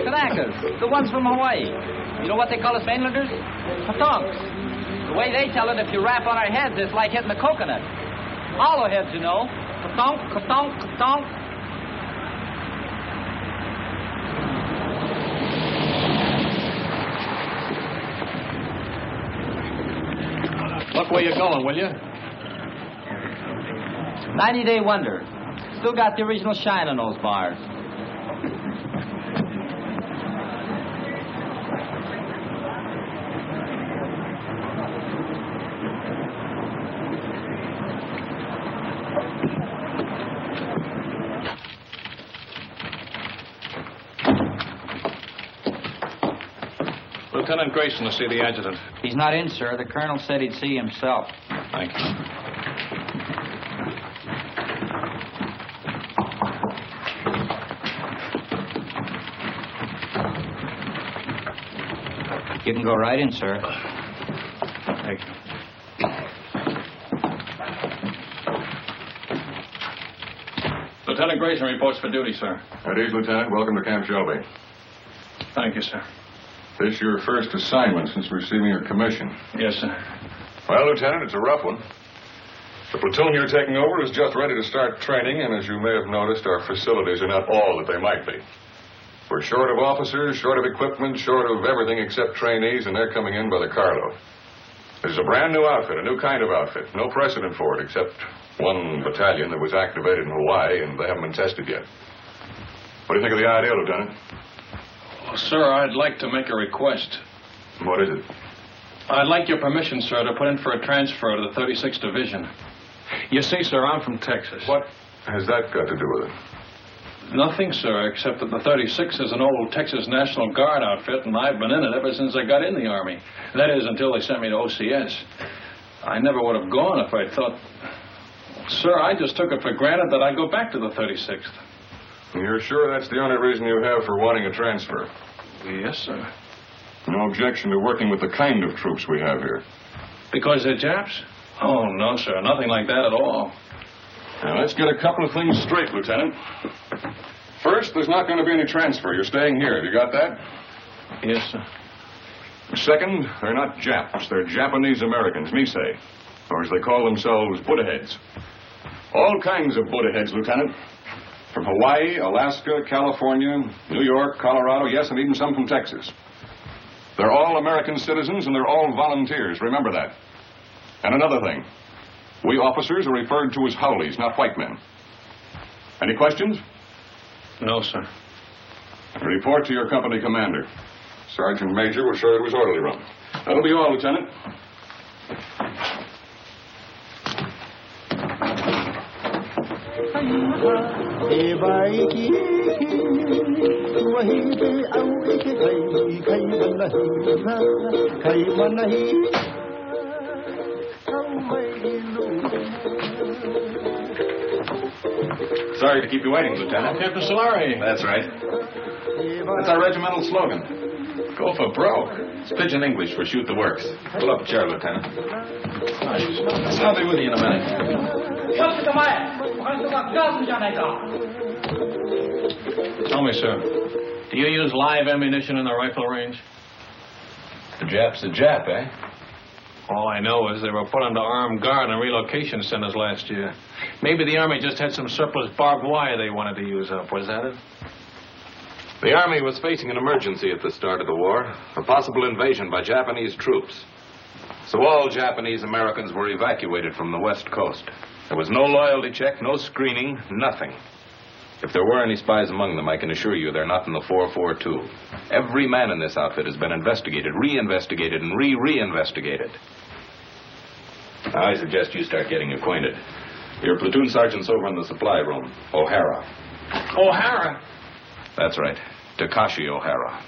Kanakas, the ones from Hawaii. You know what they call us mainlanders? Patonks. The way they tell it, if you rap on our heads, it's like hitting a coconut. Hollow heads, you know. Katonk, katonk, katonk. Look where you're going, will you? 90-day wonder. Still got the original shine on those bars. Lieutenant Grayson to see the adjutant. He's not in, sir. The colonel said he'd see himself. Thank you. You can go right in, sir. Thank you. Lieutenant Grayson reports for duty, sir. At ease, Lieutenant. Welcome to Camp Shelby. Thank you, sir. This your first assignment since receiving your commission? Yes, sir. Well, Lieutenant, it's a rough one. The platoon you're taking over is just ready to start training, and as you may have noticed, our facilities are not all that they might be. We're short of officers, short of equipment, short of everything except trainees, and they're coming in by the carload. This is a brand new outfit, a new kind of outfit. No precedent for it except one battalion that was activated in Hawaii, and they haven't been tested yet. What do you think of the idea, Lieutenant? Well, sir, I'd like to make a request. What is it? I'd like your permission, sir, to put in for a transfer to the 36th Division. You see, sir, I'm from Texas. What has that got to do with it? Nothing, sir, except that the 36th is an old Texas National Guard outfit, and I've been in it ever since I got in the Army. That is, until they sent me to OCS. I never would have gone if I'd thought... Sir, I just took it for granted that I'd go back to the 36th. You're sure that's the only reason you have for wanting a transfer? Yes, sir. No objection to working with the kind of troops we have here? Because they're Japs? Oh, no, sir. Nothing like that at all. Now, let's get a couple of things straight, Lieutenant. First, there's not going to be any transfer. You're staying here. Have you got that? Yes, sir. Second, they're not Japs. They're Japanese Americans, Nisei. Or as they call themselves, Buddha heads. All kinds of Buddha heads, Lieutenant. From Hawaii, Alaska, California, New York, Colorado, yes, and even some from Texas. They're all American citizens, and they're all volunteers. Remember that. And another thing. We officers are referred to as Howleys, not white men. Any questions? No, sir. Report to your company commander. Sergeant Major will show you to his orderly room. That'll be all, Lieutenant. Sorry to keep you waiting, Lieutenant. Captain Solari. That's right. That's our regimental slogan. Go for broke. It's pidgin English for shoot the works. Pull up a chair, Lieutenant. I'll be with you in a minute. Tell me, sir, do you use live ammunition in the rifle range? The Jap's a Jap, eh? All I know is they were put under armed guard in relocation centers last year. Maybe the Army just had some surplus barbed wire they wanted to use up. Was that it? The Army was facing an emergency at the start of the war, a possible invasion by Japanese troops. So all Japanese Americans were evacuated from the West Coast. There was no loyalty check, no screening, nothing. If there were any spies among them, I can assure you they're not in the 442. Every man in this outfit has been investigated, reinvestigated, and reinvestigated. Now, I suggest you start getting acquainted. Your platoon sergeant's over in the supply room, O'Hara. O'Hara? That's right, Takashi O'Hara.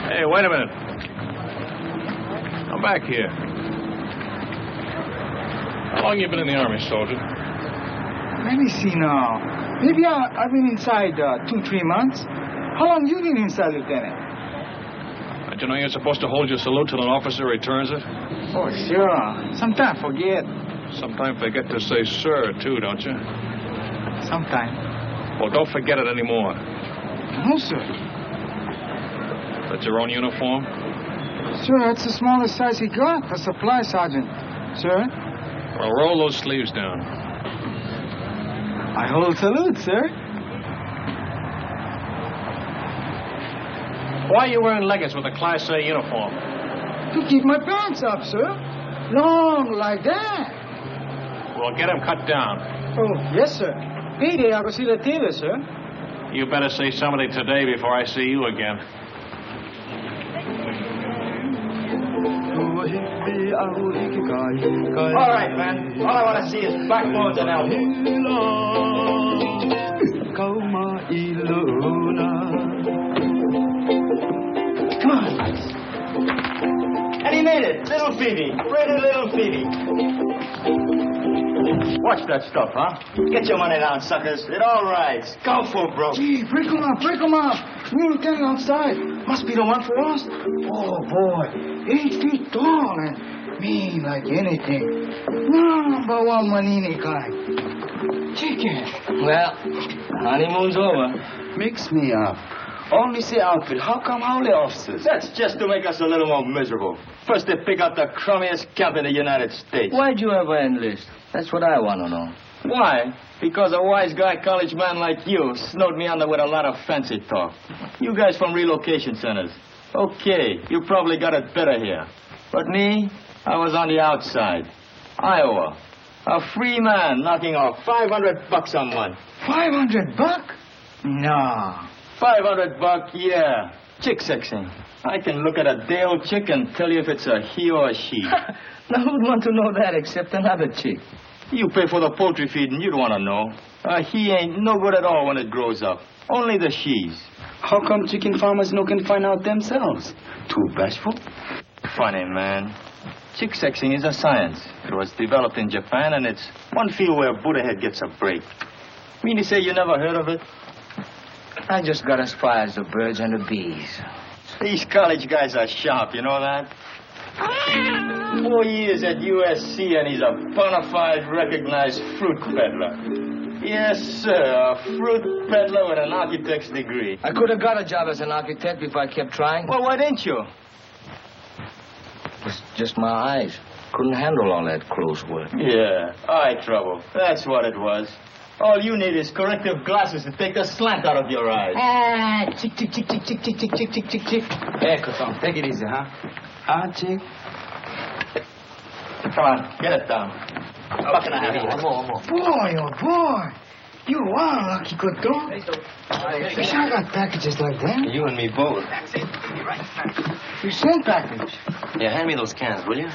Hey, wait a minute. back here. How long you been in the Army, soldier? Let me see now. Maybe I've been inside 2-3 months. How long you been inside, Lieutenant? Don't you know you're supposed to hold your salute till an officer returns it? Oh, sure. Sometimes forget. Sometimes forget to say sir, too, don't you? Sometimes. Well, don't forget it anymore. No, sir. That's your own uniform? Sir, that's the smallest size he got. The supply sergeant. Sir? Well, roll those sleeves down. I hold salute, sir. Why are you wearing leggings with a Class A uniform? To keep my pants up, sir. Long like that. Well, get them cut down. Oh, yes, sir. Payday, I will see the tailor, sir. You better see somebody today before I see you again. All right, man. All I want to see is backbones and elbows. Come on. And he made it. Little Phoebe. Pretty little Phoebe. Watch that stuff, huh? Get your money down, suckers. It all rides. Go for it, bro. Gee, break him up, break him up. New lieutenant outside. Must be the one for us. Oh, boy. 8 feet tall and mean like anything. Number one Manini kind. Chicken. Well, honeymoon's over. Mix me up. Only say outfit. How come howley officers? That's just to make us a little more miserable. First they pick out the crummiest camp in the United States. Why'd you ever enlist? That's what I want to know. Why? Because a wise guy college man like you snowed me under with a lot of fancy talk. You guys from relocation centers. Okay, you probably got it better here. But me, I was on the outside. Iowa. A free man knocking off $500 on one. $500? No. $500, yeah. Chick sexing. I can look at a day-old chick and tell you if it's a he or a she. Now, who'd want to know that except another chick? You pay for the poultry feed and you'd want to know. He ain't no good at all when it grows up. Only the she's. How come chicken farmers no can find out themselves? Too bashful? Funny, man. Chick sexing is a science. It was developed in Japan, and it's one field where Buddha head gets a break. Mean to say you never heard of it? I just got as far as the birds and the bees. These college guys are sharp, you know that? 4 years at USC, and he's a bona fide recognized fruit peddler. Yes, sir, a fruit peddler with an architect's degree. I could have got a job as an architect if I kept trying. Well, why didn't you? It's just my eyes. Couldn't handle all that close work. Yeah, eye trouble. That's what it was. All you need is corrective glasses to take the slant out of your eyes. Ah, chick, chick, chick, chick, chick, chick, chick, chick, chick, chick, chick. Hey, Cousin, take it easy, huh? Chick. Come on, get it down. What can I have? One more. Boy, oh, boy. You are a lucky good dog. Wish I got packages like that. You and me both. You send package. Yeah, hand me those cans, will you?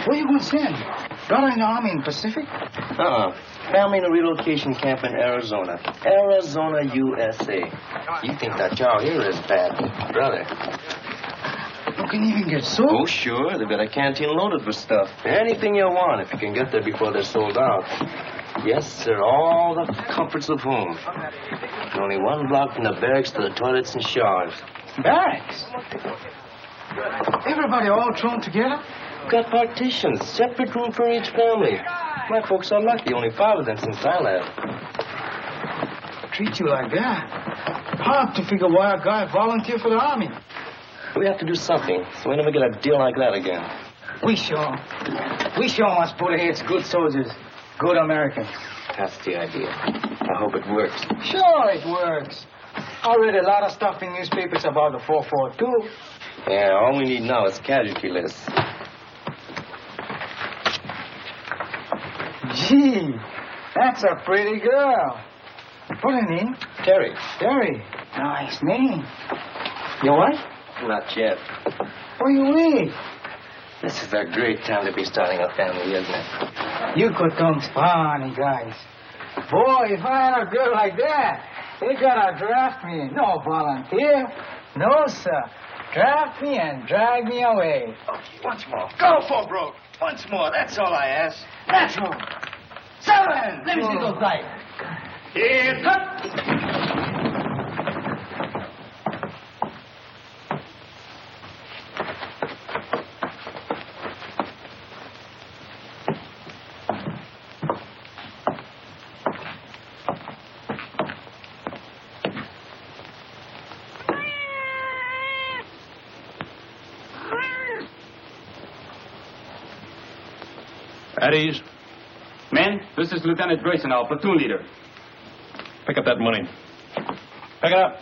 Where you going to send? Brother in the Army in Pacific? Family in a relocation camp in Arizona. Arizona, USA. You think that job here is bad, brother. You can even get soap. Oh, sure. They've got a canteen loaded with stuff. Anything you want if you can get there before they're sold out. Yes, sir. All the comforts of home. Only one block from the barracks to the toilets and showers. Barracks? Everybody all thrown together? Got partitions. Separate room for each family. My folks are lucky. Only 5 of them since I left. Treat you like that? Hard to figure why a guy volunteered for the Army. We have to do something so we never get a deal like that again. We sure must put heads good soldiers. Good Americans. That's the idea. I hope it works. Sure it works. I read a lot of stuff in newspapers about the 442. Yeah, all we need now is casualty lists. Gee, that's a pretty girl. What's her name? Terry. Terry. Nice name. Your wife? Not yet. What do you mean? This is a great time to be starting a family, isn't it? You Coton's funny guys. Boy, if I had a girl like that, they gotta draft me. No volunteer. No, sir. Draft me and drag me away. Okay, once more. Go for broke. Once more. That's all I ask. That's all. 7. Let me see those dice. Here, cut. At ease. Men, this is Lieutenant Grayson, our platoon leader. Pick up that money. Pick it up.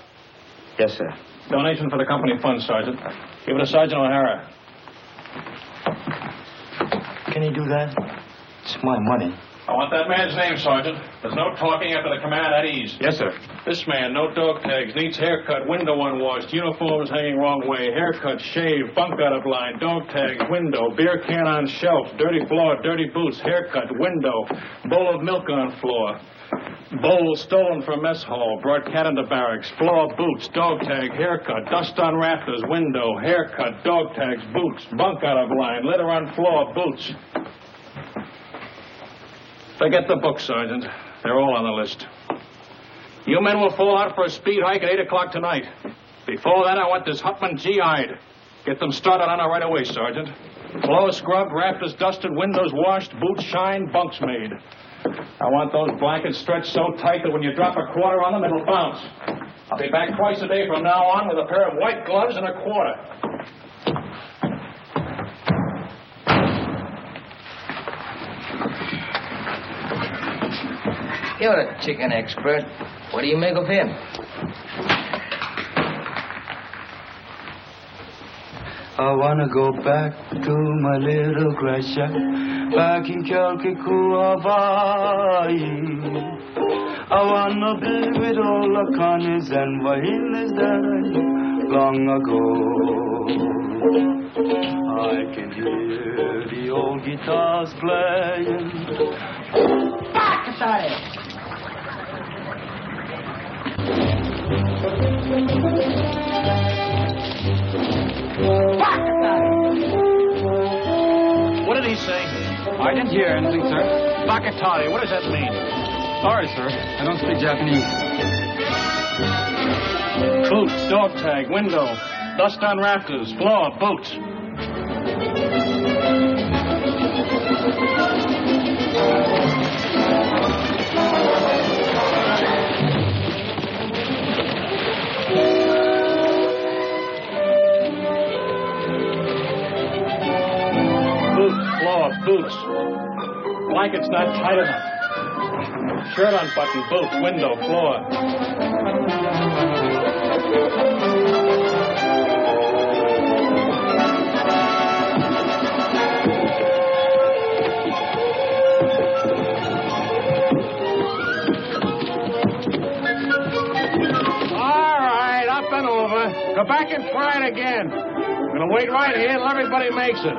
Yes, sir. Donation for the company fund, Sergeant. Give it to Sergeant O'Hara. Can he do that? It's my money. I want that man's name, Sergeant. There's no talking after the command at ease. Yes, sir. This man, no dog tags, needs haircut, window unwashed, uniforms hanging wrong way, haircut, shave, bunk out of line, dog tags, window, beer can on shelf, dirty floor, dirty boots, haircut, window, bowl of milk on floor, bowl stolen from mess hall, brought cat into barracks, floor, boots, dog tag, haircut, dust on rafters, window, haircut, dog tags, boots, bunk out of line, litter on floor, boots. Forget the book, Sergeant. They're all on the list. You men will fall out for a speed hike at 8 o'clock tonight. Before that, I want this Hutman GI'd. Get them started on it right away, Sergeant. Floor scrubbed, rafters dusted, windows washed, boots shined, bunks made. I want those blankets stretched so tight that when you drop a quarter on them, it'll bounce. I'll be back twice a day from now on with a pair of white gloves and a quarter. You're a chicken expert. What do you make of him? I wanna go back to my little grass shack back in Calcutta, Hawaii. I wanna be with all the Connies and Wahinas that I knew long ago. I can hear the old guitars playing. Back aside. What did he say? I didn't hear anything, sir. Bakatari, what does that mean? Sorry, sir. I don't speak Japanese. Boots, dog tag, window, dust on rafters, floor, boots. Boots. Blanket's not tight enough. Shirt unbuttoned, boots, window, floor. All right, up and over. Go back and try it again. I'm going to wait right here until everybody makes it.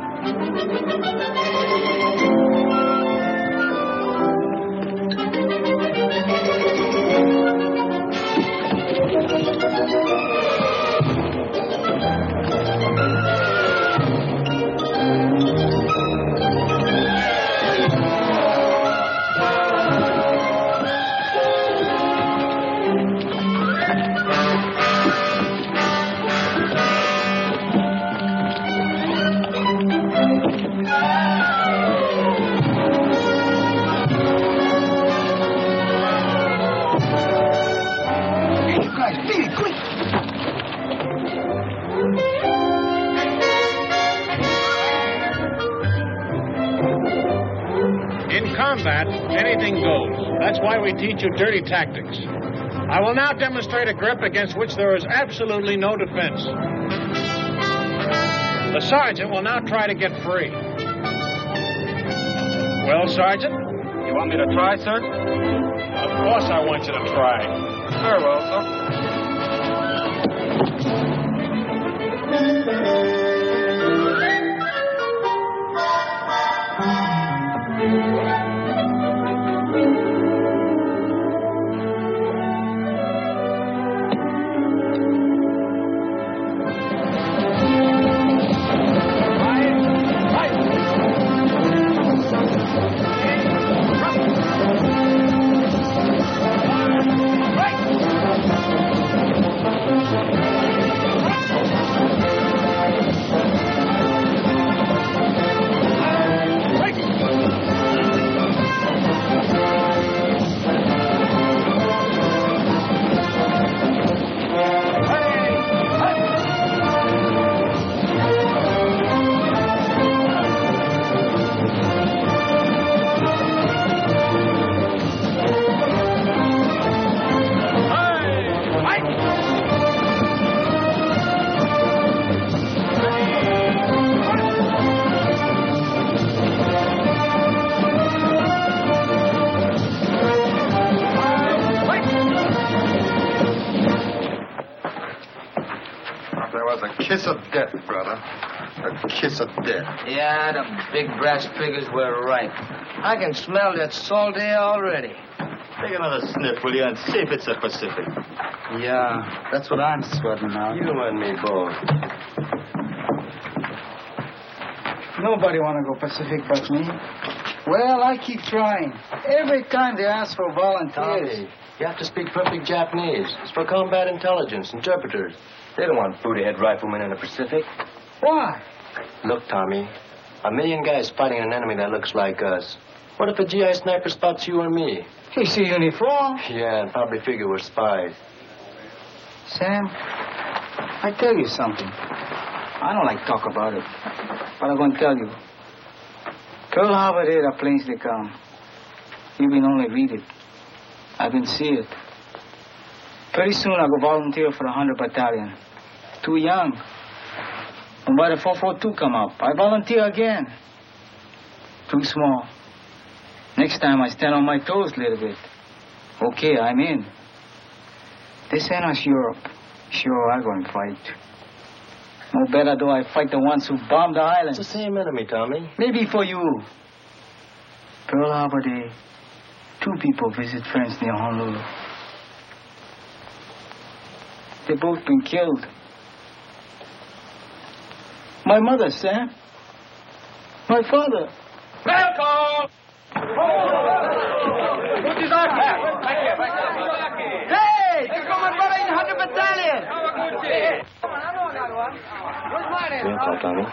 Anything goes. That's why we teach you dirty tactics. I will now demonstrate a grip against which there is absolutely no defense. The sergeant will now try to get free. Well, Sergeant? You want me to try, sir? Of course I want you to try. Very well, sir. of death, brother. A kiss of death. Yeah, the big brass figures were right. I can smell that salt air already. Take another sniff, will you, and see if it's a Pacific. Yeah, that's what I'm sweating out. You and me both. Nobody want to go Pacific but me. Well, I keep trying. Every time they ask for volunteers. Tommy, you have to speak perfect Japanese. It's for combat intelligence, interpreters. They don't want booty-head riflemen in the Pacific. Why? Look, Tommy, 1 million guys fighting an enemy that looks like us. What if a GI sniper spots you or me? He see uniform. Yeah, and probably figure we're spies. Sam, I tell you something. I don't like talk about it, but I'm going to tell you. Pearl Harbor there, the planes they come. You been only read it. I've been see it. Pretty soon I'll go volunteer for the 100 Battalion. Too young. And by the 442 come up, I volunteer again. Too small. Next time I stand on my toes a little bit. Okay, I'm in. They send us Europe. Sure, I'm going to fight. No better do I fight the ones who bombed the island. It's the same enemy, Tommy. Maybe for you. Pearl Harbor Day, 2 people visit friends near Honolulu. They both been killed. My mother, Sam. My father. Welcome! Hey! There come my brother in the 100 Battalion! Mail call, Tommy.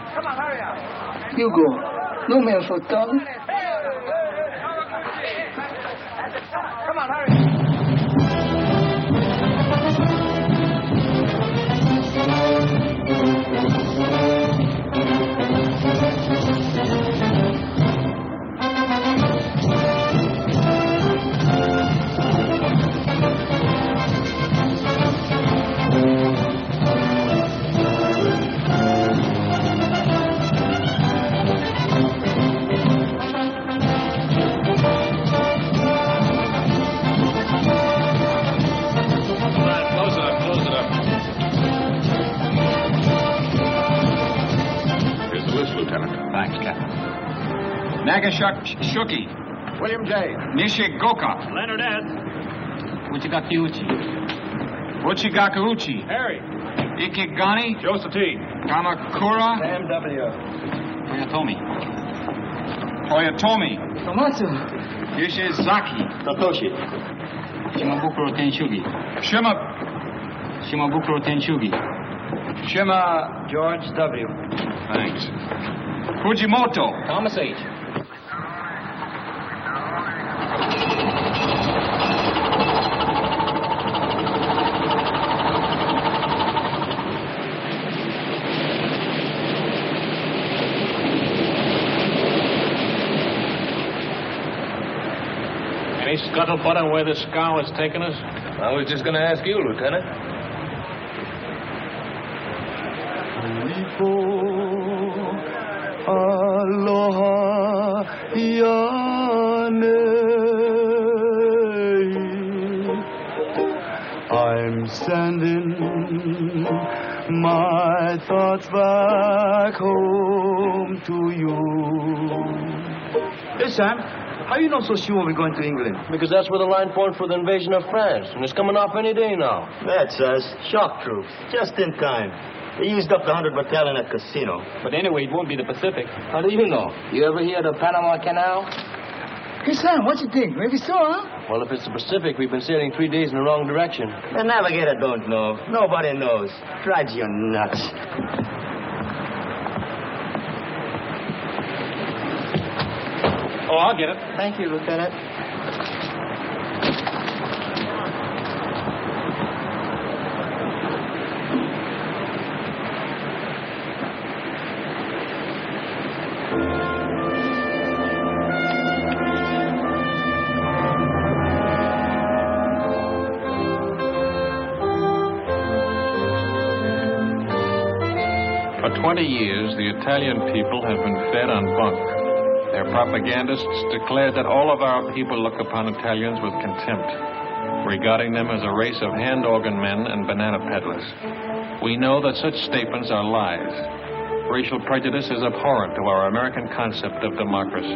You go. No mail for Tommy. Come on, hurry. Nagashuki. William J. Nishigoka. Leonard S. Uchigaki Uchi. Uchigaku Uchi. Harry. Ikigani. Joseph T. Kamakura. Sam W. Toyotomi. Toyotomi. Tomatsu. Yoshizaki. Satoshi. Shimabukuro Tenshugi. Shimabukuro Tenshugi. Shima George W. Thanks. Fujimoto. Thomas H. Any scuttlebutt on where this scow is taking us? I was just going to ask you, Lieutenant. Aloha Yane. I'm sending my thoughts back home to you. Hey, Sam, how you know so sure we're going to England? Because that's where the line formed for the invasion of France, and it's coming off any day now. That's us. Shock troops. Just in time. They used up the 100 Battalion at Casino. But anyway, it won't be the Pacific. How do you know? You ever hear of the Panama Canal? Hey, Sam, what you think? Maybe so, huh? Well, if it's the Pacific, we've been sailing 3 days in the wrong direction. The navigator don't know. Nobody knows. Drives you nuts. Oh, I'll get it. Thank you, Lieutenant. For 20 years, the Italian people have been fed on bunk. Their propagandists declared that all of our people look upon Italians with contempt, regarding them as a race of hand organ men and banana peddlers. We know that such statements are lies. Racial prejudice is abhorrent to our American concept of democracy.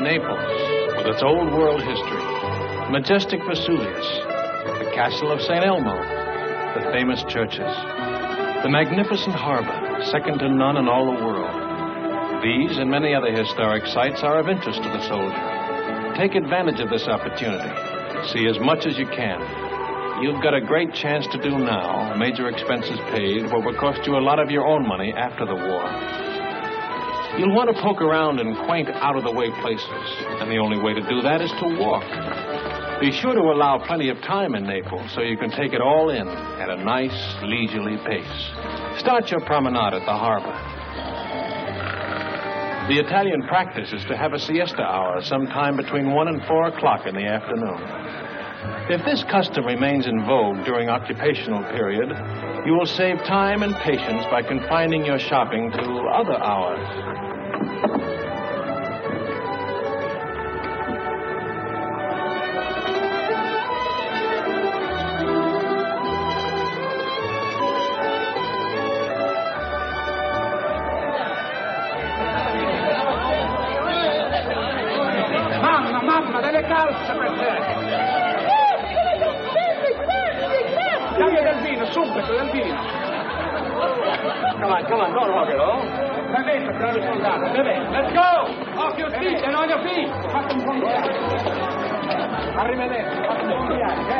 Naples, with its old world history, majestic Vesuvius, the castle of St. Elmo, the famous churches, the magnificent harbor, second to none in all the world. These and many other historic sites are of interest to the soldier. Take advantage of this opportunity. See as much as you can. You've got a great chance to do now, major expenses paid, what will cost you a lot of your own money after the war. You'll want to poke around in quaint, out-of-the-way places, and the only way to do that is to walk. Be sure to allow plenty of time in Naples so you can take it all in at a nice, leisurely pace. Start your promenade at the harbor. The Italian practice is to have a siesta hour sometime between 1 and 4 o'clock in the afternoon. If this custom remains in vogue during occupational period, you will save time and patience by confining your shopping to other hours. Mamma, delle calze per te! Cambia del vino, subito, del vino! Come on, don't rock it, oh? Bevete, bravi soldati, bevete! Let's go! Off your feet and on your feet! Fate un buon viaggio! Arrivederci, fate un buon viaggio,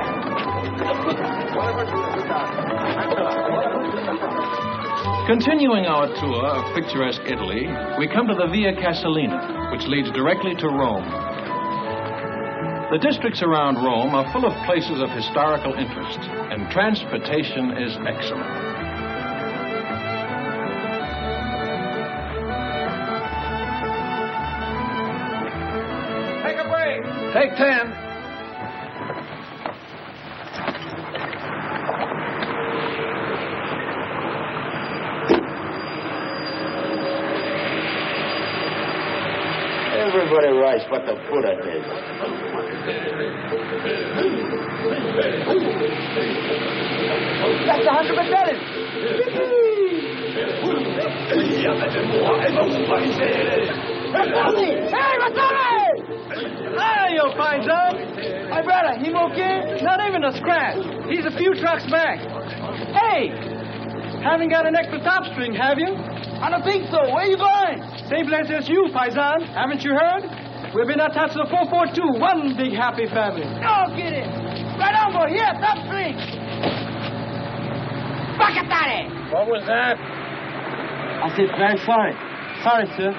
Continuing our tour of picturesque Italy, we come to the Via Casalina, which leads directly to Rome. The districts around Rome are full of places of historical interest, and transportation is excellent. Take a break! Take 10. Everybody writes what the Buddha did. That's 100 medallions! Hey, Vasari! Hey, you Paisan! My brother, him okay? Not even a scratch. He's a few trucks back. Hey! Haven't got an extra top string, have you? I don't think so. Where you going? Same place as you, Paisan. Haven't you heard? We've been attached to the 442, one big happy family. No, get it. Right on, boy. Here, top string. Bacatare! What was that? I said, very sorry. Sorry, sir.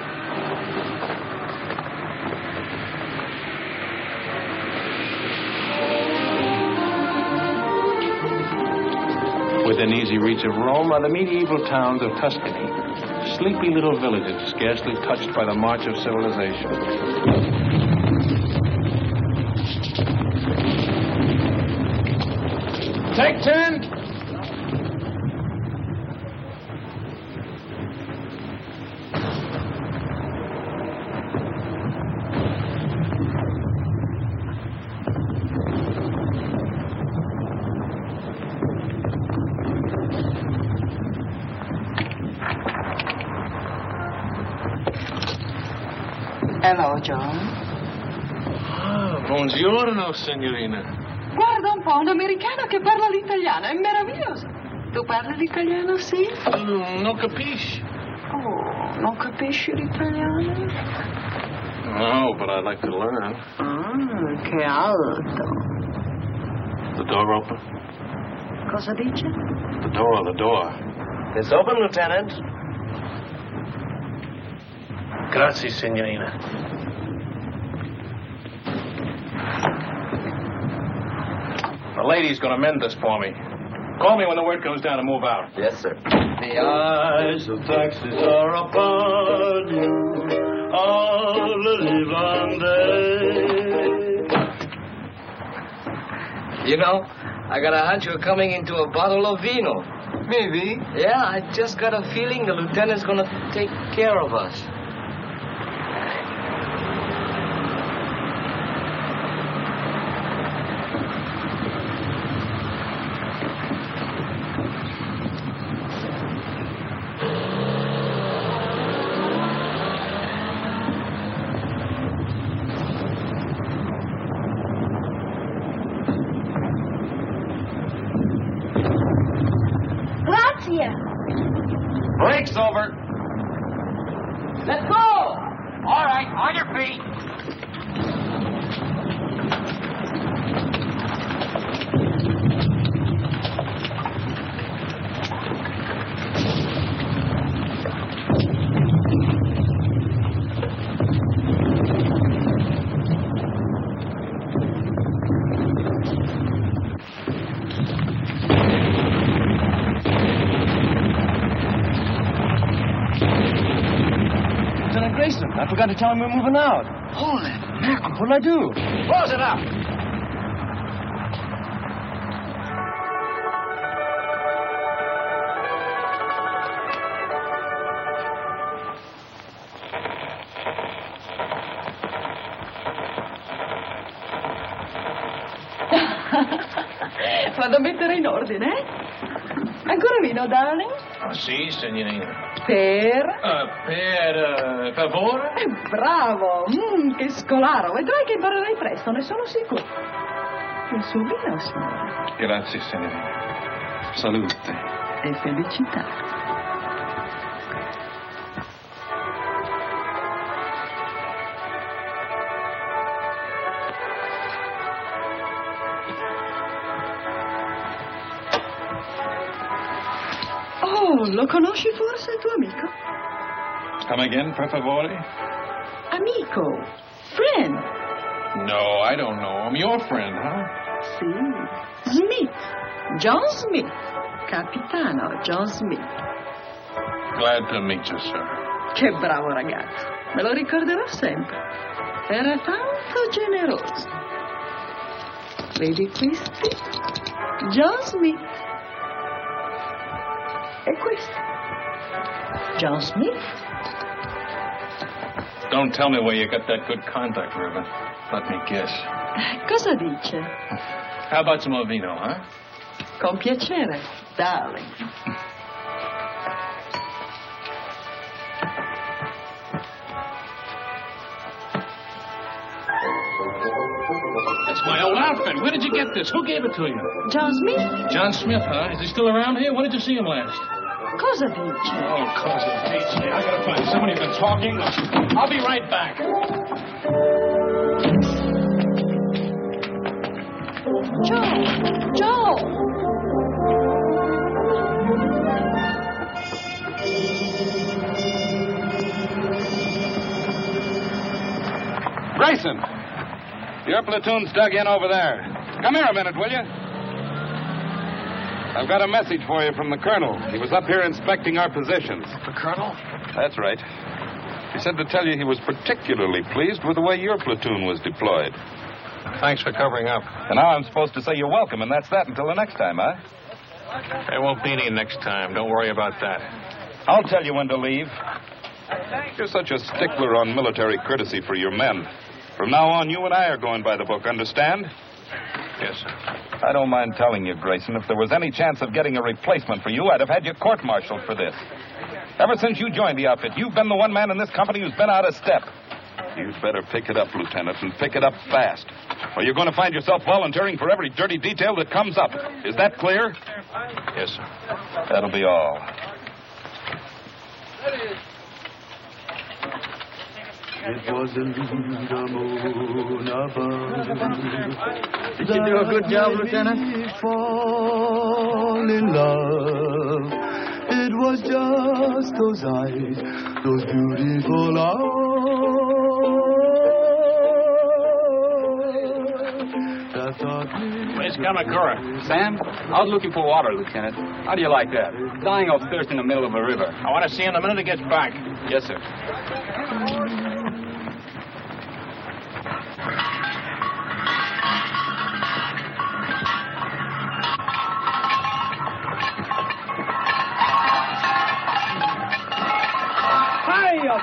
Within easy reach of Rome are the medieval towns of Tuscany, sleepy little villages scarcely touched by the march of civilization. Take 10. Hello, John. Ah, buongiorno, signorina. Guarda un po', un americano che parla l'italiano, è meraviglioso. Tu parli l'italiano, sì? Non capisci? Oh, non capisci l'italiano? No, but I'd like to learn. Ah, che alto. The door open? Cosa dice? The door. It's open, Lieutenant. Grazie, signorina. The lady's gonna mend this for me. Call me when the word comes down to move out. Yes, sir. The eyes of Texas are upon you all the livelong day. You know, I got a hunch you're coming into a bottle of vino. Maybe. Yeah, I just got a feeling the lieutenant's gonna take care of us. It's over. Let's go! All right, on your feet. I forgot to tell him we're moving out. Holy mackerel. What'll I do? Close it up. Vado a mettere in ordine, eh? Ancora vino, darling? Oh, sì, signorina. Per? Per favore? Bravo! Che scolaro! Vedrai che imparerai presto, ne sono sicuro. Il suo vino, signore. Grazie, signorina. Salute. E felicità. Oh, lo conosci forse il tuo amico? Come again, per favore? Amico. Friend. No, I don't know him. Your friend, huh? Sì. Smith. John Smith. Capitano John Smith. Glad to meet you, sir. Che bravo ragazzo. Me lo ricorderò sempre. Era tanto generoso. Vedi questi? John Smith. E questo? John Smith. Don't tell me where you got that good contact ribbon. Let me guess. Cosa dice? How about some more vino, huh? Con piacere, darling. That's my old outfit. Where did you get this? Who gave it to you? John Smith? John Smith, huh? Is he still around here? When did you see him last? Cosa dice? Oh, cosa dice. I gotta find somebody who's been talking. I'll be right back. Joe! Grayson, your platoon's dug in over there. Come here a minute, will you? I've got a message for you from the colonel. He was up here inspecting our positions. The colonel? That's right. He said to tell you he was particularly pleased with the way your platoon was deployed. Thanks for covering up. And now I'm supposed to say you're welcome, and that's that until the next time, huh? There won't be any next time. Don't worry about that. I'll tell you when to leave. You're such a stickler on military courtesy for your men. From now on, you and I are going by the book, understand? Yes, sir. I don't mind telling you, Grayson, if there was any chance of getting a replacement for you, I'd have had you court-martialed for this. Ever since you joined the outfit, you've been the one man in this company who's been out of step. You'd better pick it up, Lieutenant, and pick it up fast. Or you're going to find yourself volunteering for every dirty detail that comes up. Is that clear? Yes, sir. That'll be all. It wasn't the moon above. Did you do a good job, Lieutenant? Fall in love. It was just those eyes, those beautiful eyes that taught me. Where's Kamakura? Sam, out looking for water, Lieutenant. How do you like that? Dying of thirst in the middle of a river. I want to see him the minute he gets back. Yes, sir.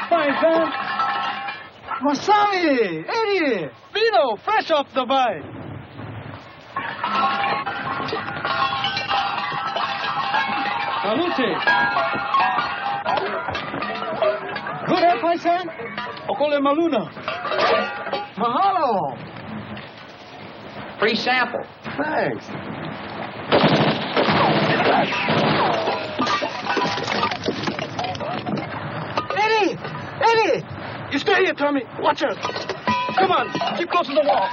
Fine, Sam. Masami, Eddie, Vino, fresh off the vine. Salute. Good, eh, Paisan? Okole Maluna. Mahalo. Free sample. Thanks. Eddie! You stay here, Tommy. Watch out. Come on. Keep close to the wall.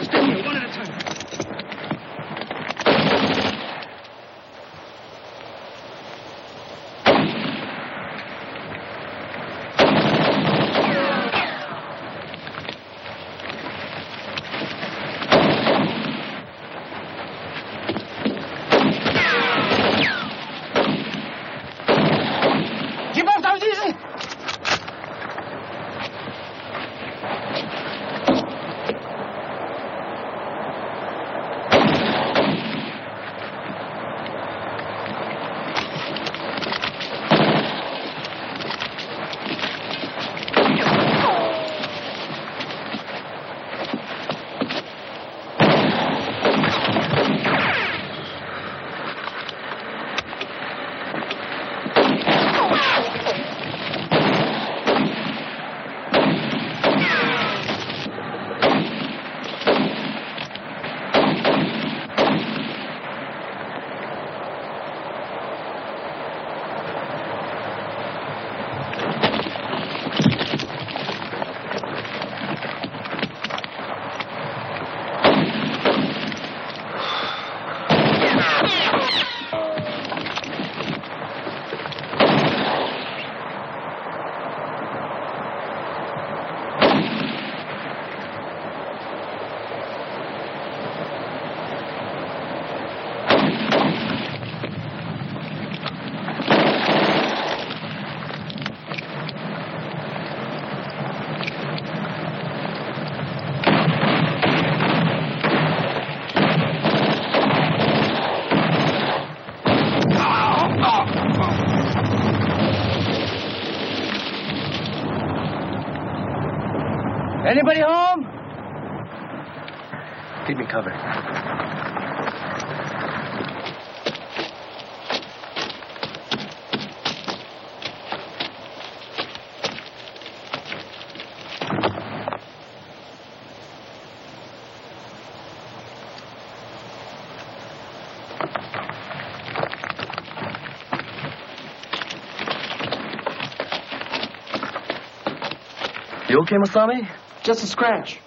Stay here, one at a time. Anybody home? Keep me covered. You okay, Masami? Just a scratch.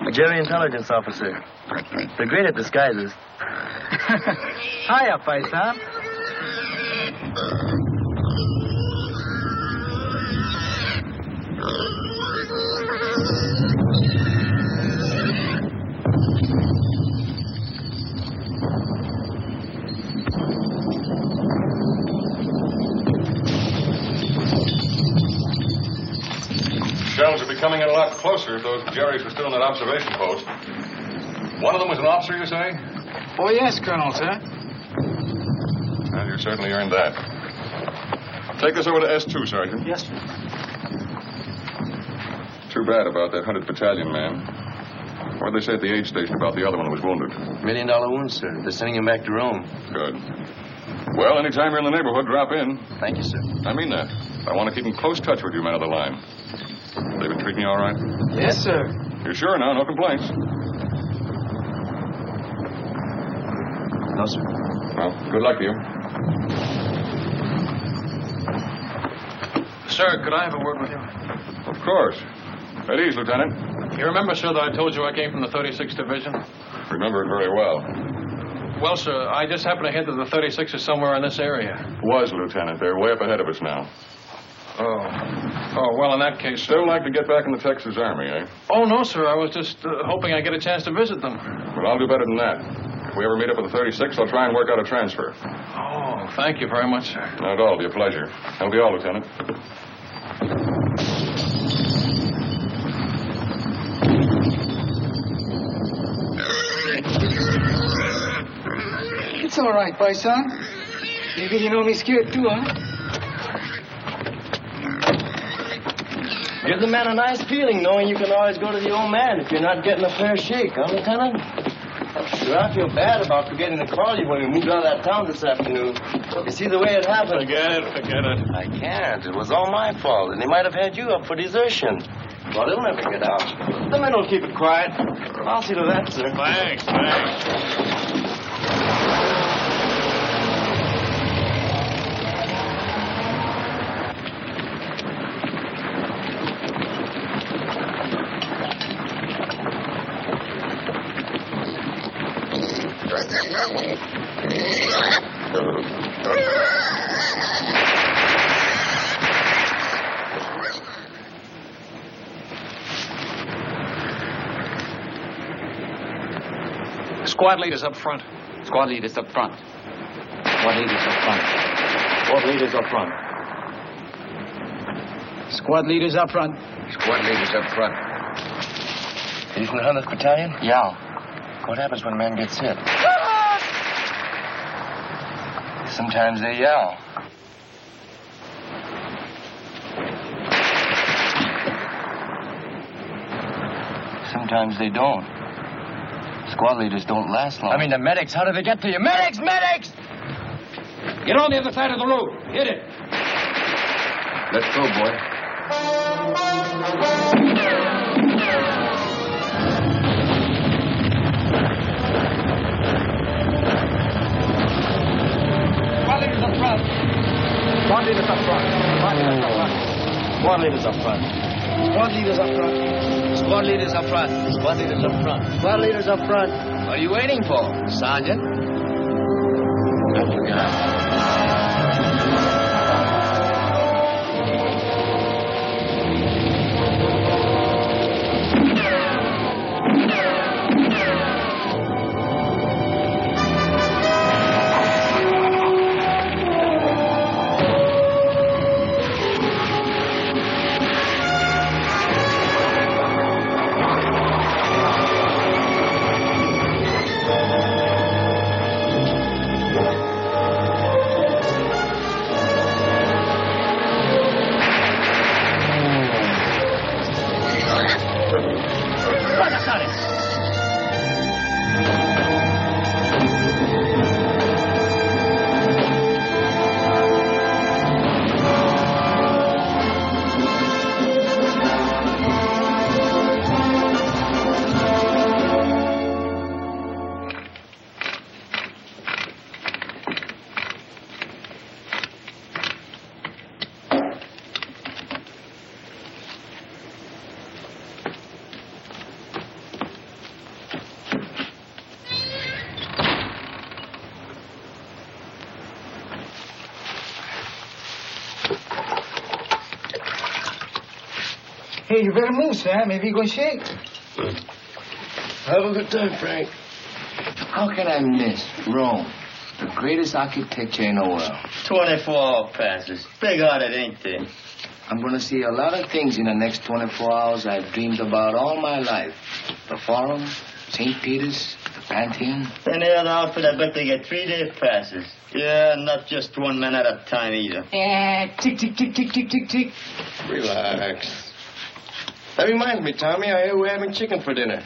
A Jerry intelligence officer. They're great at disguises. Hiya, Paisan. Shells are becoming a lot closer if those Jerrys were still in that observation post. One of them was an officer, you say? Oh, yes, Colonel, sir. Well, you certainly earned that. Take this over to S2, Sergeant. Yes, sir. Too bad about that 100th Battalion man. What did they say at the aid station about the other one who was wounded? $1 million wound, sir. They're sending him back to Rome. Good. Well, anytime you're in the neighborhood, drop in. Thank you, sir. I mean that. I want to keep in close touch with you, men of the line. They've been treating you all right? Yes, sir. You sure now? No complaints? No, sir. Well, good luck to you. Sir, could I have a word with you? Of course. At ease, Lieutenant. You remember, sir, that I told you I came from the 36th Division? Remember it very well. Well, sir, I just happened to hear that the 36th is somewhere in this area. Was, Lieutenant. They're way up ahead of us now. Oh, well, in that case... Still like to get back in the Texas Army, eh? Oh, no, sir. I was just hoping I'd get a chance to visit them. Well, I'll do better than that. If we ever meet up with the 36th, I'll try and work out a transfer. Oh, thank you very much, sir. Not at all. It'll be a pleasure. That'll be all, Lieutenant. It's all right, Paisan. Maybe he know me scared too, huh? Gives the man a nice feeling knowing you can always go to the old man if you're not getting a fair shake, huh, Lieutenant? Sure, I feel bad about forgetting to call you when we moved out of that town this afternoon. You see the way it happened? Forget it. I can't. It was all my fault, and they might have had you up for desertion. Well, they'll never get out. The men will keep it quiet. I'll see to that, sir. Thanks. Squad leaders up front. Squad leaders up front. Squad leaders up front. Squad leaders up front. Squad leaders up front. Squad leaders up front. Are you from the 100th Battalion? Yeah. What happens when a man gets hit? Sometimes they yell. Sometimes they don't. Squad leaders don't last long. I mean, the medics. How did they get to you? Medics! Get on the other side of the road. Hit it. Let's go, boy. Squad leaders up front. Squad leaders up front. Squad leaders up front. Squad leaders up front. Squad leaders up front. Squad leaders up front. Squad leaders up front. What are you waiting for, Sergeant? I forgot. Hey, you better move, Sam. Maybe you're going to shake. Have a good time, Frank. How can I miss Rome? The greatest architecture in the world. 24-hour passes. Big-hearted, ain't they? I'm going to see a lot of things in the next 24 hours I've dreamed about all my life. The Forum, St. Peter's, the Pantheon. Any other outfit, I bet they get 3-day passes. Yeah, not just one man at a time either. Tick, tick, tick, tick, tick, tick, tick. Relax. That reminds me, Tommy, I hear we're having chicken for dinner.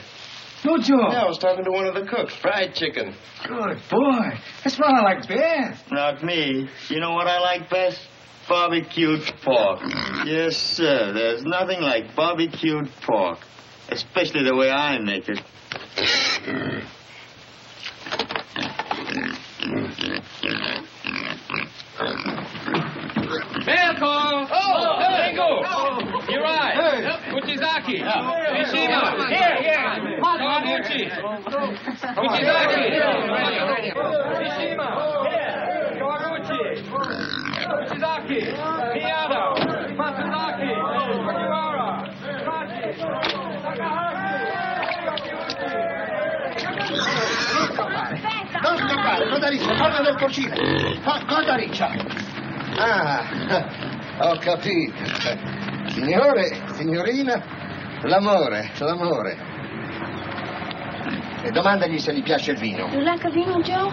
No, Joe. Yeah, I was talking to one of the cooks. Fried chicken. Good boy. That's what I like best. Not me. You know what I like best? Barbecued pork. Yes, sir. There's nothing like barbecued pork. Especially the way I make it. Velko! Oh, Ringo! You're right. Uchizaki! Mishima! Here! Kawaguchi! Uchizaki! Mishima! Kawaguchi! Uchizaki! Miyano! Masazaki! Fujiwara! Kachi! Non scappare, cosa riccia? Parla del cucina. Cosa riccia? Ah, ho capito. Signore, signorina, l'amore. E domandagli se gli piace il vino. You like a vino, Joe?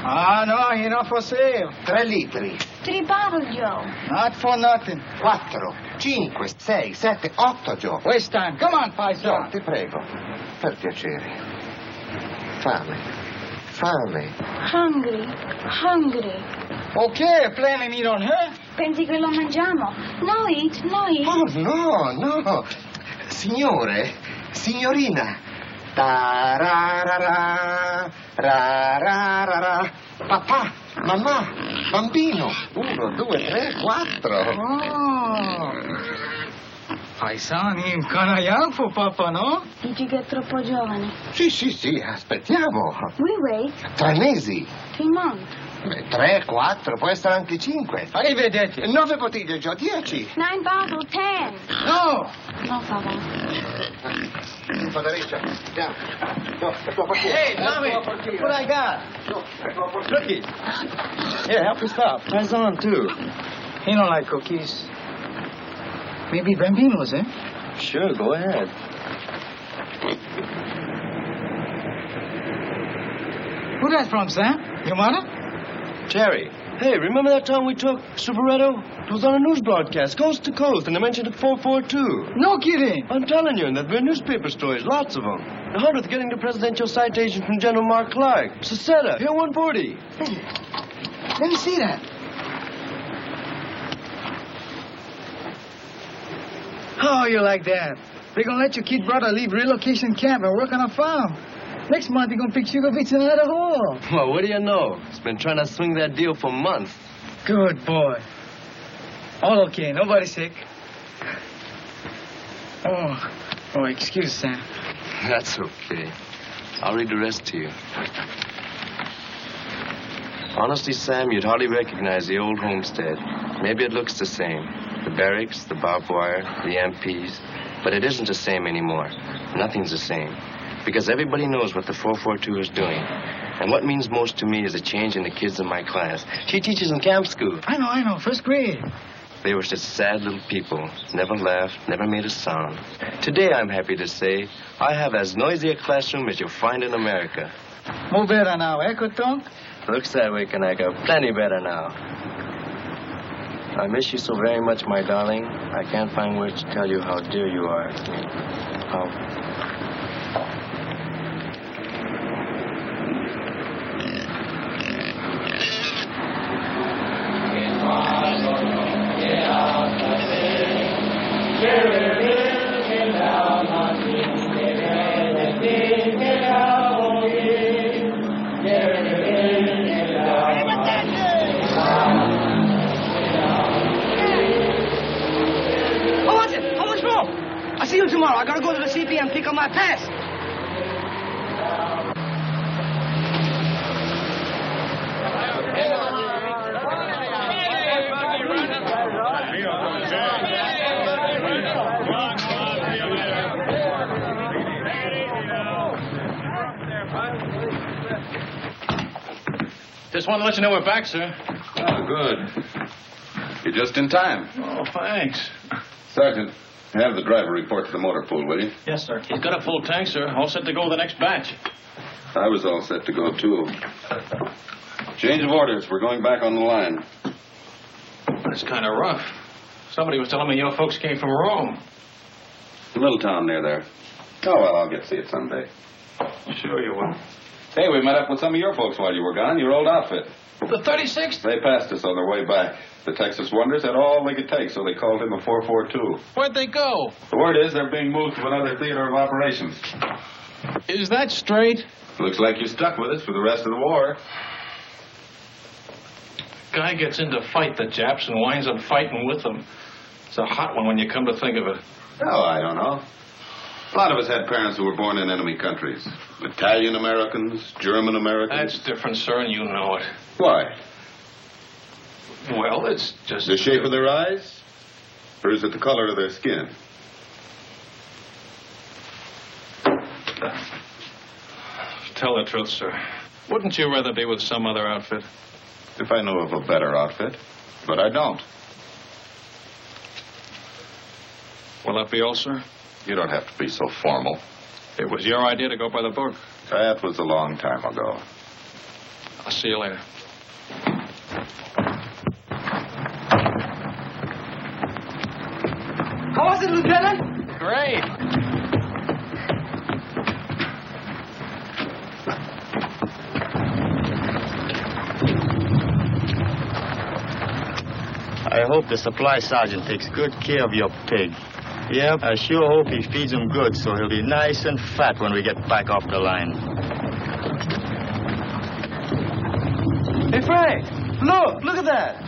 Ah, no, you're not for sale. 3 litri. 3 bottles, Joe. Not for nothing. 4, 5, 6, 7, 8, Joe. Waste time. Come on, No, paisano. ti prego. Per piacere. fame. Fame. Hungry. Okay, plan and eat on her. Pensi che lo mangiamo? No eat. Oh, no. Signore, signorina. Ta-ra-ra-ra, ra-ra-ra-ra. Papà, mamma, bambino. 1, 2, 3, 4. Oh. Paisan, in kinda young for Papa, no? Dici che è troppo giovane. Sì, aspettiamo. We wait. 3 mesi. 3 months. 3, 4, può essere anche 5. Arrivederci. 9 bottiglie, Gio, 10. 9 bottles, 10. No. No, Papa. Federica, andiamo. No, Hey, Tommy, what I got? Cookie. Here, help yourself. Pass on, too. He don't like cookies. Maybe Bambino's, eh? Sure, go ahead. Who that from, Sam? Your mother? Jerry. Hey, remember that time we took Superetto? It was on a news broadcast, coast to coast, and they mentioned it 442. No kidding. I'm telling you, and there've been newspaper stories, lots of them. The 100th getting the presidential citation from General Mark Clark. Seceta, here 140. Hey, let me see that. Oh, you like that? They're gonna let your kid brother leave relocation camp and work on a farm. Next month, you're gonna pick sugar beets in another hole. Well, what do you know? He's been trying to swing that deal for months. Good boy. All okay. Nobody sick. Oh, excuse, Sam. That's okay. I'll read the rest to you. Honestly, Sam, you'd hardly recognize the old homestead. Maybe it looks the same. The barracks, the barbed wire, the MPs. But it isn't the same anymore. Nothing's the same. Because everybody knows what the 442 is doing. And what means most to me is a change in the kids in my class. She teaches in camp school. I know. First grade. They were such sad little people. Never laughed, never made a sound. Today, I'm happy to say, I have as noisy a classroom as you'll find in America. More better now, eh, Cotton? Looks that way, Kanaka. Plenty better now. I miss you so very much, my darling. I can't find words to tell you how dear you are to me. I'll see you tomorrow. I gotta go to the CP and pick up my pass. Just want to let you know we're back, sir. Oh, good. You're just in time. Oh, thanks. Sergeant, have the driver report to the motor pool, will you? Yes, sir. He's got a full tank, sir. All set to go the next batch. I was all set to go, too. Change of orders. We're going back on the line. That's kind of rough. Somebody was telling me your folks came from Rome. A little town near there. Oh, well, I'll get to see it someday. Sure you will. Hey, we met up with some of your folks while you were gone. Your old outfit. The 36th? They passed us on their way back. The Texas Wonders had all they could take, so they called him a 442. Where'd they go? The word is they're being moved to another theater of operations. Is that straight? Looks like you're stuck with us for the rest of the war. Guy gets in to fight the Japs and winds up fighting with them. It's a hot one when you come to think of it. Oh, I don't know. A lot of us had parents who were born in enemy countries. Italian Americans, German Americans. That's different, sir, and you know it. Why? Well, it's just... The shape of their eyes? Or is it the color of their skin? Tell the truth, sir. Wouldn't you rather be with some other outfit? If I knew of a better outfit. But I don't. Will that be all, sir? You don't have to be so formal. It was your idea to go by the book. That was a long time ago. I'll see you later. How was it, Lieutenant? Great. I hope the supply sergeant takes good care of your pig. Yep, I sure hope he feeds him good so he'll be nice and fat when we get back off the line. Hey, Frank, look at that.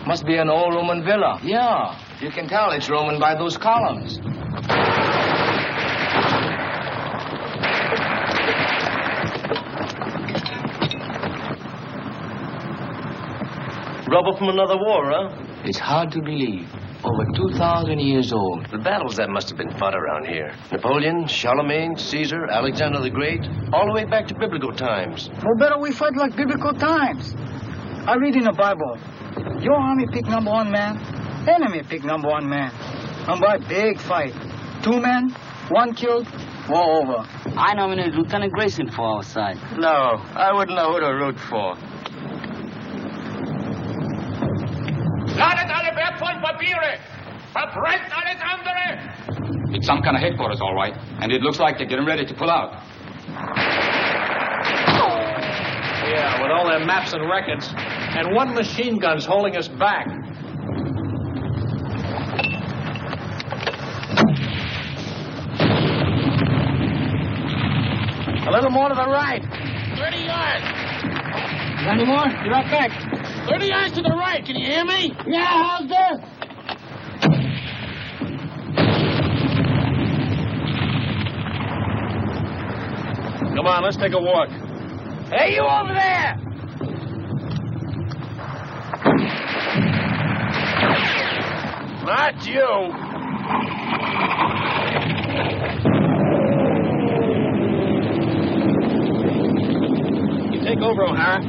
Must be an old Roman villa. Yeah, you can tell it's Roman by those columns. Rubber from another war, huh? It's hard to believe. Over 2,000 years old. The battles that must have been fought around here. Napoleon, Charlemagne, Caesar, Alexander the Great, all the way back to biblical times. Well, better we fight like biblical times. I read in the Bible, your army pick number 1 man, enemy pick number 1 man. And by big fight, 2 men, 1 killed, war over. I nominated Lieutenant Grayson for our side. No, I wouldn't know who to root for. Ladet alle Wert von Papiere! Verbrennt alles andere! It's some kind of headquarters, all right. And it looks like they're getting ready to pull out. Yeah, with all their maps and records. And 1 machine gun's holding us back. A little more to the right. 30 yards. Got any more? Be right back. 30 yards to the right. Can you hear me? Yeah, how's this? Come on, let's take a walk. Hey, you over there! Not you. You take over, O'Hara.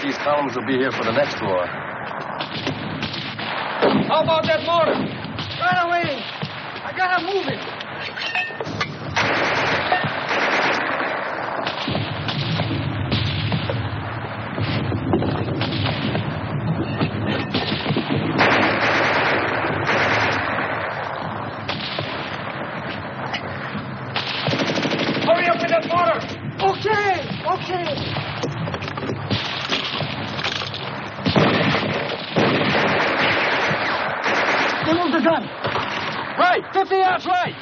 These columns will be here for the next war. How about that mortar? Right away. I gotta move it. Hurry up with that mortar! Okay. Remove the gun. Right, 50 yards right.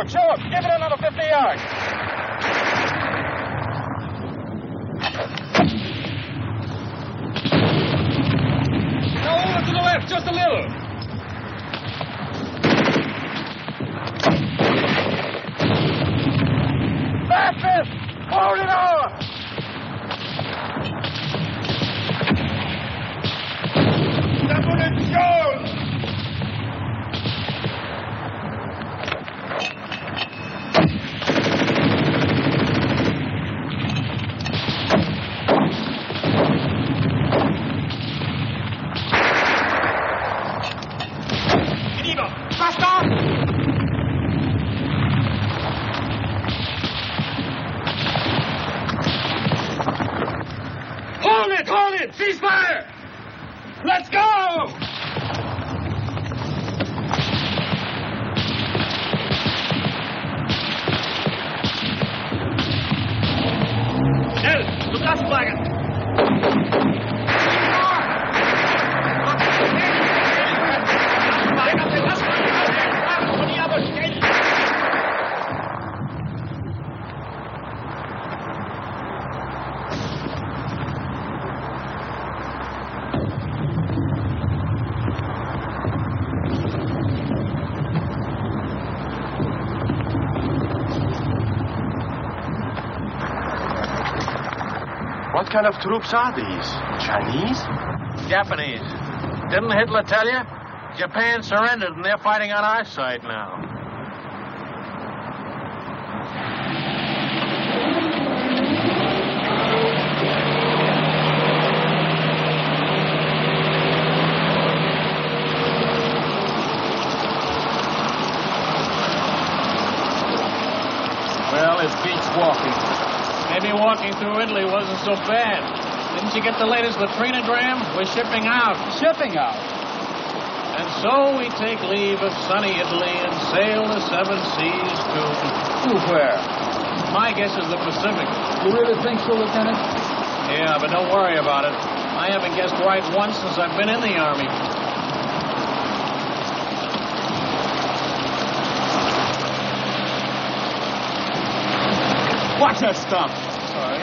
Show him. Give it another 50 yards. Now over to the left, just a little. That's it. Hold it on! Double it goes! What kind of troops are these? Chinese? Japanese. Didn't Hitler tell you? Japan surrendered and they're fighting on our side now. Well, it's beach walking. Maybe walking through Italy wasn't so bad. Didn't you get the latest latrinogram? We're shipping out. Shipping out? And so we take leave of sunny Italy and sail the seven seas to where? My guess is the Pacific. You really think so, Lieutenant? Yeah, but don't worry about it. I haven't guessed right once since I've been in the Army. Watch that stuff. Sorry.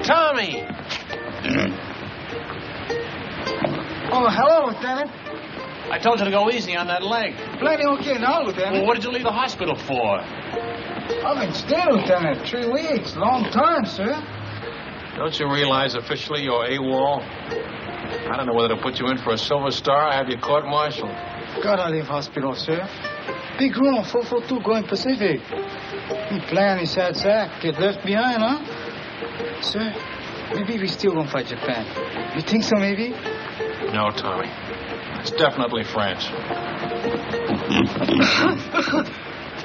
Tommy! Oh, hello, Lieutenant. I told you to go easy on that leg. Plenty okay now, Lieutenant. Well, what did you leave the hospital for? I've been staying, Lieutenant. 3 weeks. Long time, sir. Don't you realize officially you're AWOL? I don't know whether to put you in for a Silver Star or have you court-martialed. Gotta leave hospital, sir. Big room, 442 going Pacific. He planned his sad sack. Get left behind, huh? Sir, maybe we still gonna fight Japan. You think so, maybe? No, Tommy. It's definitely France.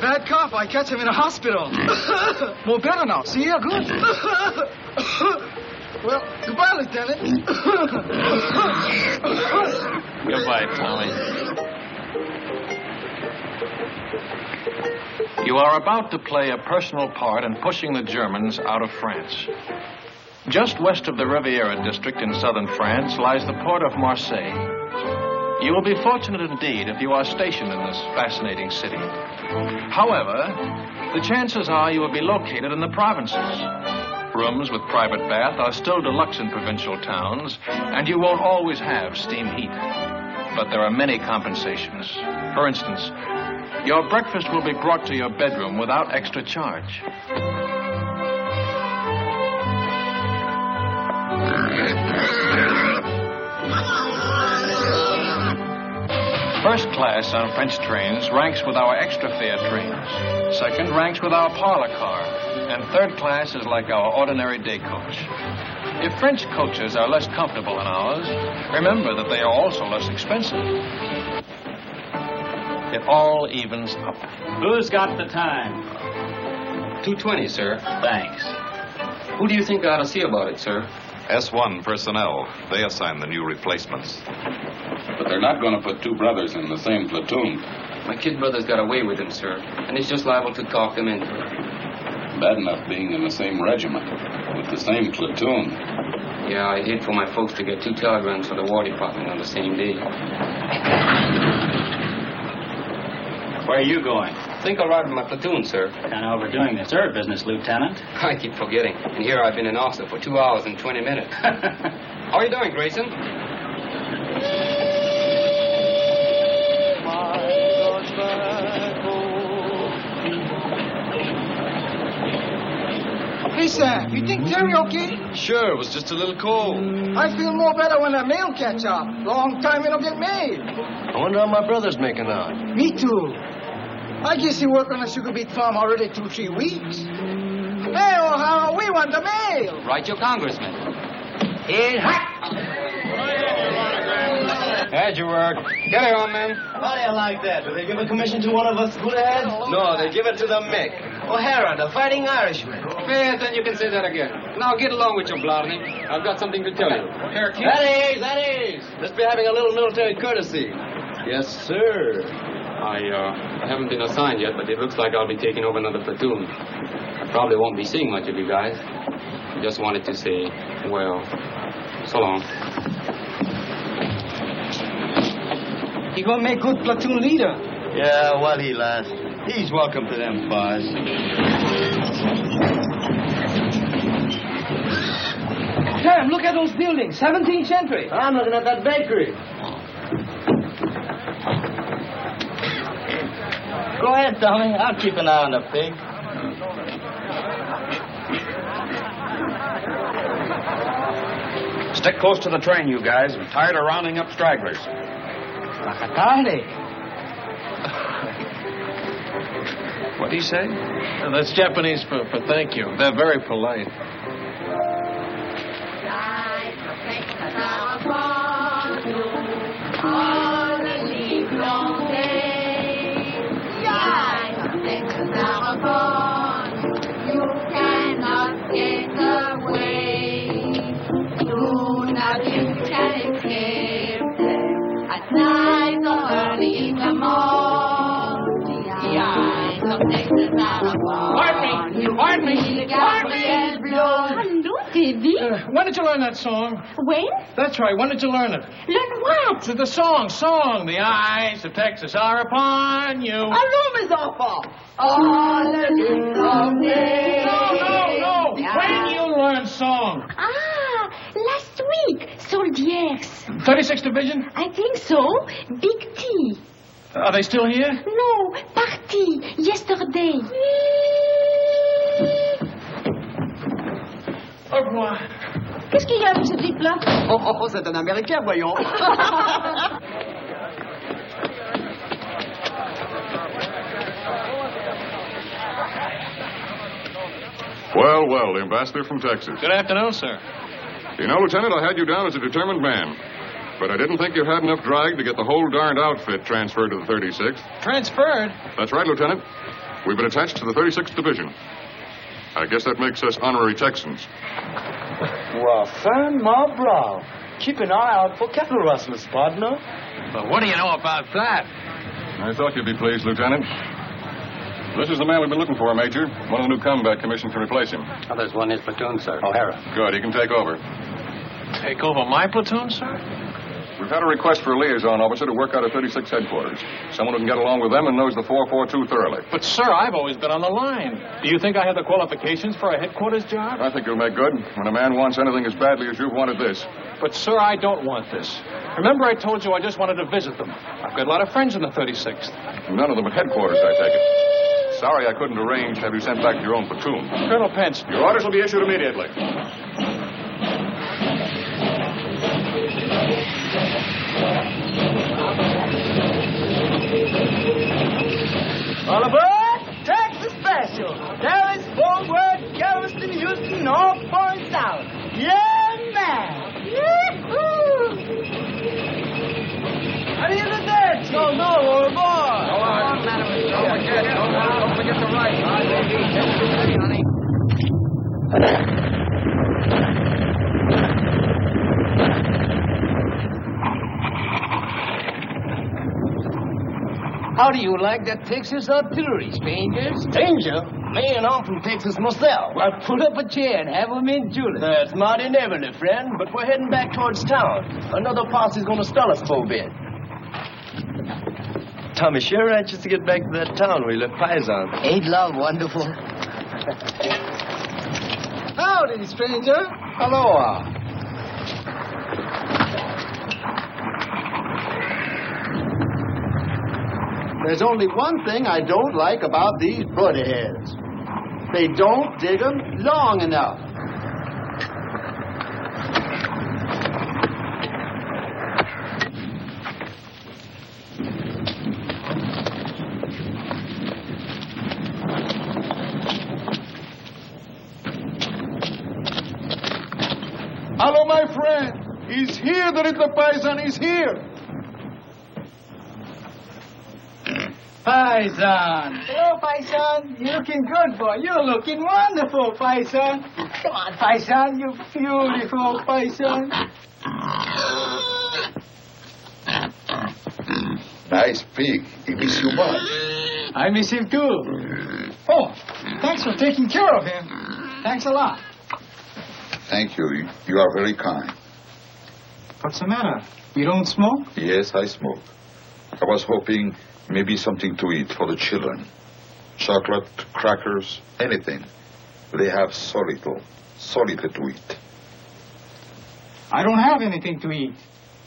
Bad cough. I catch him in a hospital. More better now. See, you're good. Well, goodbye, Lieutenant. Goodbye, Tommy. You are about to play a personal part in pushing the Germans out of France. Just west of the Riviera district in southern France lies the port of Marseille. You will be fortunate indeed if you are stationed in this fascinating city. However, the chances are you will be located in the provinces. Rooms with private bath are still deluxe in provincial towns, and you won't always have steam heat. But there are many compensations. For instance, your breakfast will be brought to your bedroom without extra charge. First class on French trains ranks with our extra fare trains. Second ranks with our parlor car. And third class is like our ordinary day coach. If French coaches are less comfortable than ours, remember that they are also less expensive. It all evens up. Who's got the time? 2:20, sir. Thanks. Who do you think ought to see about it, sir? S1 personnel. They assign the new replacements. But they're not going to put two brothers in the same platoon. My kid brother's got away with him, sir, and he's just liable to talk them into it. Bad enough being in the same regiment, with the same platoon. Yeah, I'd hate for my folks to get two telegrams for the War Department on the same day. Where are you going? Think I'll ride with my platoon, sir. Kind of overdoing the third business, Lieutenant. I keep forgetting. And here I've been in Austin for 2 hours and 20 minutes. How are you doing, Grayson? Hey, Sam, you think Terry okay? Sure, it was just a little cold. I feel more better when the mail catch up. Long time we don't get mail. I wonder how my brother's making out. Me too. I guess he worked on a sugar beet farm already 2-3 weeks. Hey, O'Hara, we want the mail. Write your congressman. In hot. How'd you work? Get it on, man. How do you like that? Do they give a commission to one of us good heads? No, they give it to the Mick. O'Hara, the Fighting Irishman. Yeah, then you can say that again. Now get along with your Blarney. I've got something to tell you. Here, keep... That is. Let's be having a little military courtesy. Yes, sir. I haven't been assigned yet, but it looks like I'll be taking over another platoon. I probably won't be seeing much of you guys. Just wanted to say, well, so long. He gonna make good platoon leader. Yeah, while he lasts. He's welcome to them bars. Sam, look at at those buildings, 17th century. I'm looking at that bakery. Go ahead, Tommy. I'll keep an eye on the pig. Stick close to the train, you guys. I'm tired of rounding up stragglers. What do you say? That's Japanese for thank you. They're very polite. Pardon me. Hello, Teddy. When did you learn that song? When? That's right. When did you learn it? Learn what? The song. The eyes of Texas are upon you. Allô, mes enfants. No. When you learn song? Last week. Soldiers. 36th Division? I think so. Big T. Are they still here? No, party. Yesterday. Au revoir. Qu'est-ce qu'il y a avec ce type-là? Oh, c'est un Américain, voyons. Well, the ambassador from Texas. Good afternoon, sir. You know, Lieutenant, I had you down as a determined man. But I didn't think you had enough drag to get the whole darned outfit transferred to the 36th. Transferred? That's right, Lieutenant. We've been attached to the 36th Division. I guess that makes us honorary Texans. Well, fan ma bravo. Keep an eye out for cattle rustlers, partner. But what do you know about that? I thought you'd be pleased, Lieutenant. This is the man we've been looking for, Major. One of the new combat commissions to replace him. Oh, there's one in his platoon, sir. O'Hara. Good, he can take over. Take over my platoon, sir? We've had a request for a liaison officer to work out of 36 headquarters. Someone who can get along with them and knows the 442 thoroughly. But, sir, I've always been on the line. Do you think I have the qualifications for a headquarters job? I think you'll make good when a man wants anything as badly as you've wanted this. But, sir, I don't want this. Remember I told you I just wanted to visit them. I've got a lot of friends in the 36th. None of them at headquarters, I take it. Sorry I couldn't arrange to have you sent back to your own platoon. Colonel Pence. Your orders will be issued immediately. All aboard! Texas Special. Dallas, Fort Worth, Galveston, Houston, all points out. Yeah, man. Yee-hoo! How do you do that? No, all aboard. Go on, don't forget the right. Honey. How do you like that Texas artillery, strangers? Stranger? Man, I'm from Texas myself. Well, pull up a chair and have 'em in Julie. That's mighty neighborly, friend, but we're heading back towards town. Another posse's gonna stall us for a bit. Tommy sure anxious to get back to that town where he left Paisan. Ain't love wonderful? Howdy, stranger. Aloha. There's only one thing I don't like about these Buddyheads. They don't dig 'em long enough. Hello, my friend. He's here. There is the Paisan. He's here. Paisan. Hello, Paisan. You're looking good, boy. You're looking wonderful, Paisan. Come on, Paisan. You beautiful, Paisan. Nice pig. He miss you much. I miss him, too. Oh, thanks for taking care of him. Thanks a lot. Thank you. You are very kind. What's the matter? You don't smoke? Yes, I smoke. I was hoping maybe something to eat for the children. Chocolate, crackers, anything. They have so little to eat. I don't have anything to eat.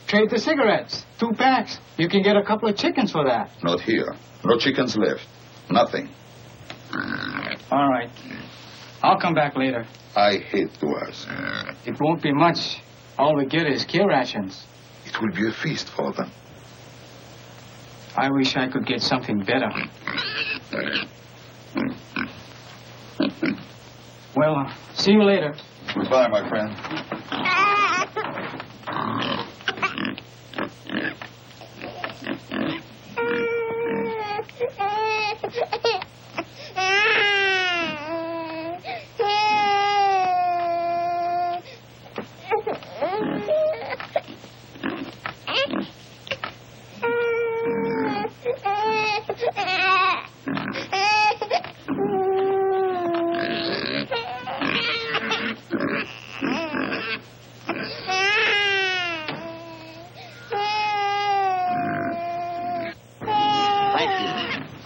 Trade the cigarettes. 2 packs. You can get a couple of chickens for that. Not here. No chickens left. Nothing. All right. I'll come back later. I hate to ask. It won't be much. All we get is kill rations. It will be a feast for them. I wish I could get something better. Well, see you later. Goodbye, my friend.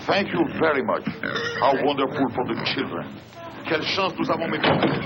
Thank you very much. How wonderful for the children. Quelle chance nous avons, mes Kanaka,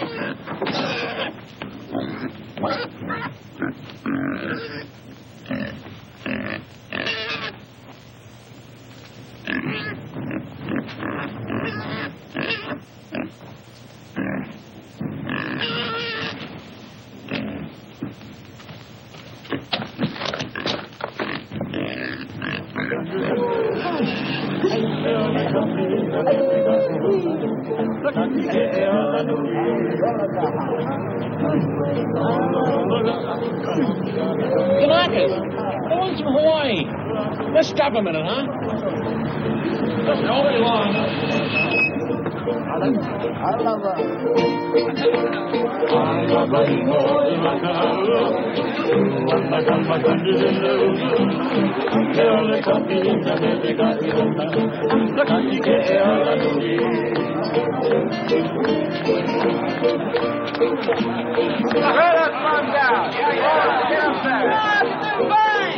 the ones from Hawaii. Let's stop a minute, huh? Don't be long.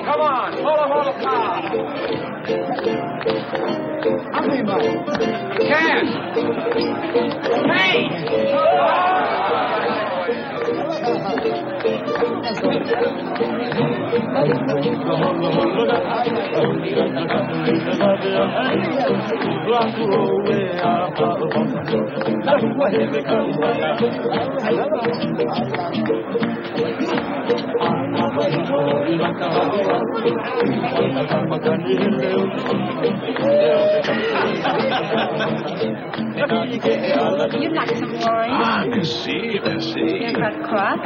Come on, hold the car. Cash! Hey! You'd like some wine? Ah, merci. You've got crop?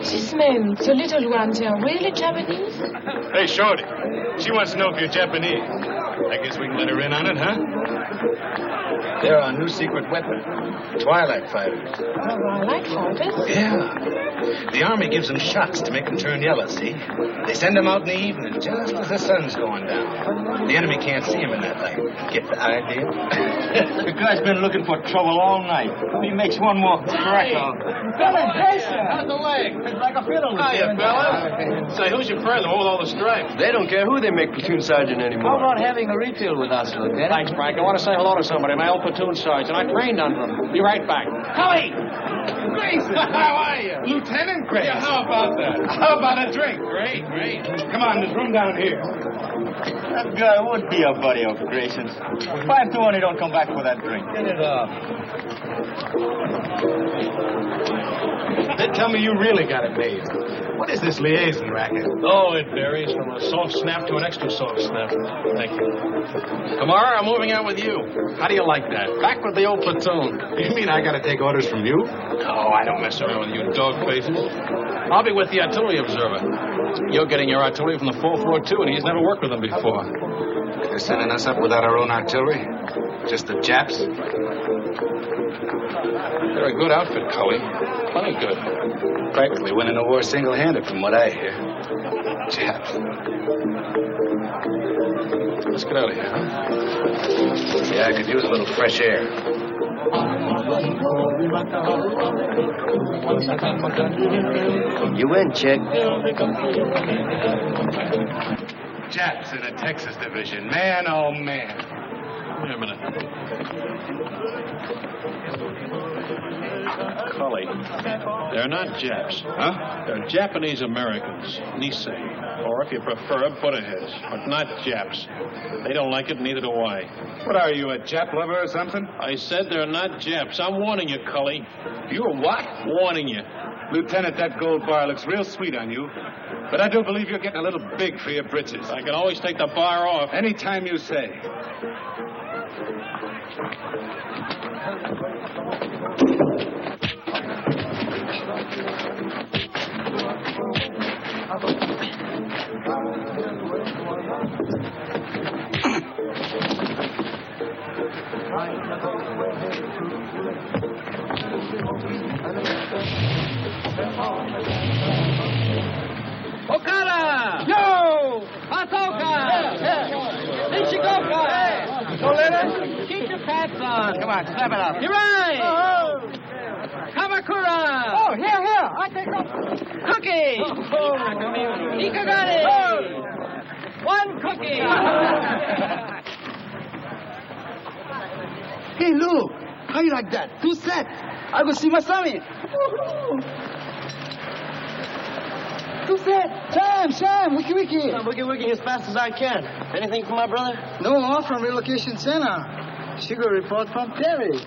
This man, the little ones are really Japanese? Hey, Shorty. She wants to know if you're Japanese. I guess we can let her in on it, huh? They're our new secret weapon. Twilight fighters. Twilight fighters? Yeah. The Army gives them shots to make them turn yellow, see? They send them out in the evening just as the sun's going down. The enemy can't see them in that light. Get the idea? The guy's been looking for trouble all night. He makes one more crack out. Fella, Jason! How's the leg? It's like a fiddle. Hiya, fella. Say, who's your friend, the one with all the stripes? They don't care who they make platoon sergeant anymore. How about having a refill with us, Lieutenant? Thanks, Frank. I want to say hello to somebody, my old platoon sergeant. I trained under him. Be right back. Cully! Grayson! How are you? Lieutenant Grayson. Yeah, how about that? How about a drink? Great. Come on, there's room down here. That guy would be a buddy of Grayson's. 5 to 1, he don't come back for that drink. Get it off. Then tell me you really got it made. What is this liaison racket? Oh, it varies from a soft snap to an extra soft snap. Thank you. Kamara, I'm moving out with you. How do you like that? Back with the old platoon. You mean I gotta take orders from you? No, I don't mess around with you dog faces. I'll be with the artillery observer. You're getting your artillery from the 442, and he's never worked with them before. They're sending us up without our own artillery? Just the Japs? They're a good outfit, Cully. Plenty good. Practically winning the war single-handed, from what I hear. Japs. Let's get out of here, huh? Yeah, I could use a little fresh air. You win, Chick. Japs in a Texas division. Man, oh, man. Wait a minute. Cully. They're not Japs. Huh? They're Japanese Americans, Nisei. Or if you prefer, Buddha-heads, but not Japs. They don't like it, neither do I. What are you, a Jap lover or something? I said they're not Japs. I'm warning you, Cully. You're what? Warning you. Lieutenant, that gold bar looks real sweet on you. But I do believe you're getting a little big for your britches. I can always take the bar off. Any time you say. Okada! Yo! Patoka! Nishigoka! Keep your pants on. Come on, snap it up. Hirai! Kamakura! Oh, here. I take off. Cookie! Ikagari! One cookie! Hey, Lou, how you like that? 2 sets. I go see Masami. 2 sets. Sam, wiki. I'm wiki as fast as I can. Anything for my brother? No, all from relocation center. Sugar report from Terry.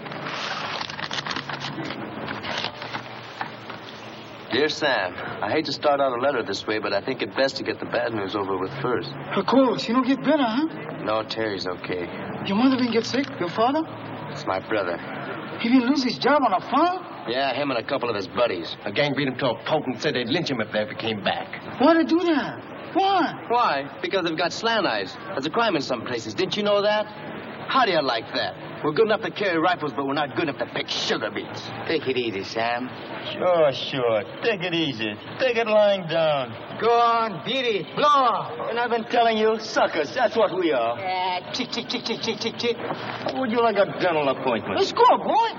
Dear Sam, I hate to start out a letter this way, but I think it best to get the bad news over with first. Of course, you don't get better, huh? No, Terry's okay. Your mother didn't get sick? Your father? It's my brother. He didn't lose his job on a farm? Yeah, him and a couple of his buddies. A gang beat him to a pulp and said they'd lynch him if they ever came back. Why'd they do that? Why? Why? Because they've got slant eyes. There's a crime in some places. Didn't you know that? How do you like that? We're good enough to carry rifles, but we're not good enough to pick sugar beets. Take it easy, Sam. Sure. Take it easy. Take it lying down. Go on, beat it. Blow off. And I've been telling you, suckers, that's what we are. Chick. Would you like a dental appointment? Let's go, boy.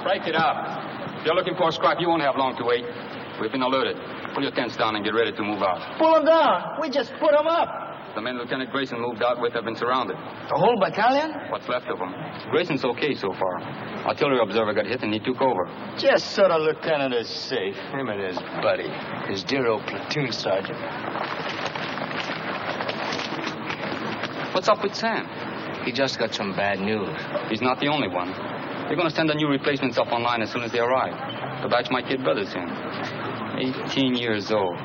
Break it up. If you're looking for a scrap, you won't have long to wait. We've been alerted. Pull your tents down and get ready to move out. Pull them down. We just put them up. The men Lieutenant Grayson moved out with have been surrounded. The whole battalion? What's left of them. Grayson's okay so far. Artillery observer got hit and he took over. Just so the lieutenant is safe. Him and his buddy. His dear old platoon sergeant. What's up with Sam? He just got some bad news. He's not the only one. They're going to send the new replacements up online as soon as they arrive. The batch my kid brother's in. 18 years old.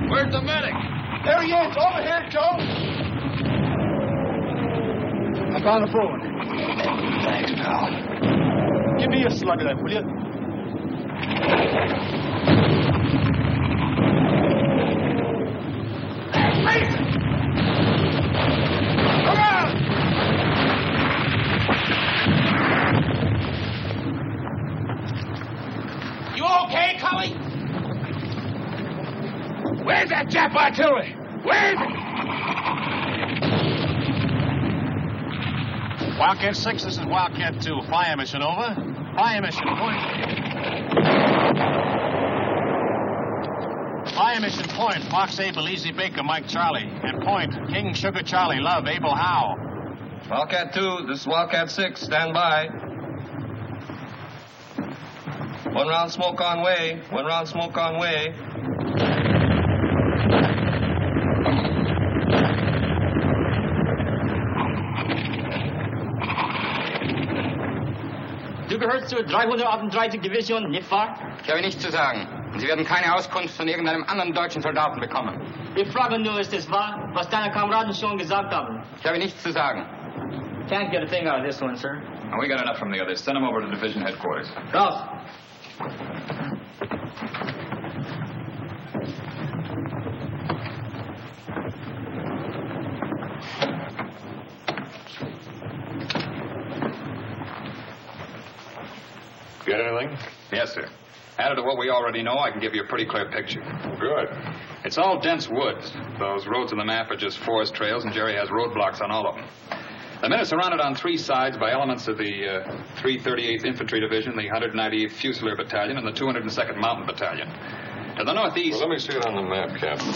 Where's the medic? There he is. Over here, Joe. I found the phone. Thanks, pal. Give me a slug of that, will you? Mason! Come on! You okay, Cully? Where's that Jap artillery? Where is it? Wildcat 6, this is Wildcat 2. Fire mission over. Fire mission, point. Fire mission, point. Fox Abel, Easy Baker, Mike Charlie. And point, King Sugar Charlie, Love, Abel Howe. Wildcat 2, this is Wildcat 6. Stand by. 1 round smoke on way. 1 round smoke on way. Du gehörst zur 338. Division, nicht wahr? Ich habe nichts zu sagen. Sie werden keine Auskunft von irgendeinem anderen deutschen Soldaten bekommen. Wir fragen nur, ist es wahr, was deine Kameraden schon gesagt haben? Ich habe nichts zu sagen. Can't get a thing out of this one, sir. We got enough from the others. Send them over to division headquarters. Raus. Get anything? Yes, sir. Added to what we already know, I can give you a pretty clear picture. Good. It's all dense woods. Those roads on the map are just forest trails, and Jerry has roadblocks on all of them. The men are surrounded on three sides by elements of the 338th Infantry Division, the 198th Fusilier Battalion, and the 202nd Mountain Battalion. To the northeast... Well, let me see it on the map, Captain.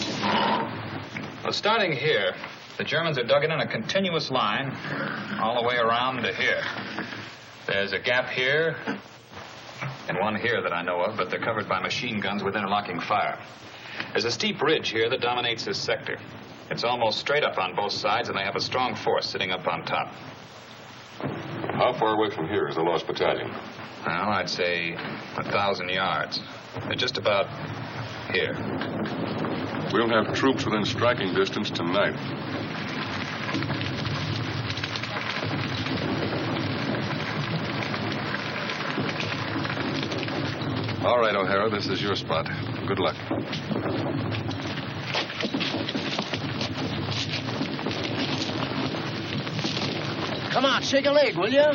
Well, starting here, the Germans are dug in a continuous line all the way around to here. There's a gap here and one here that I know of, but they're covered by machine guns with interlocking fire. There's a steep ridge here that dominates this sector. It's almost straight up on both sides, and they have a strong force sitting up on top. How far away from here is the lost battalion? Well, I'd say 1,000 yards. They're just about here. We'll have troops within striking distance tonight. All right, O'Hara, this is your spot. Good luck. Come on, shake a leg, will you?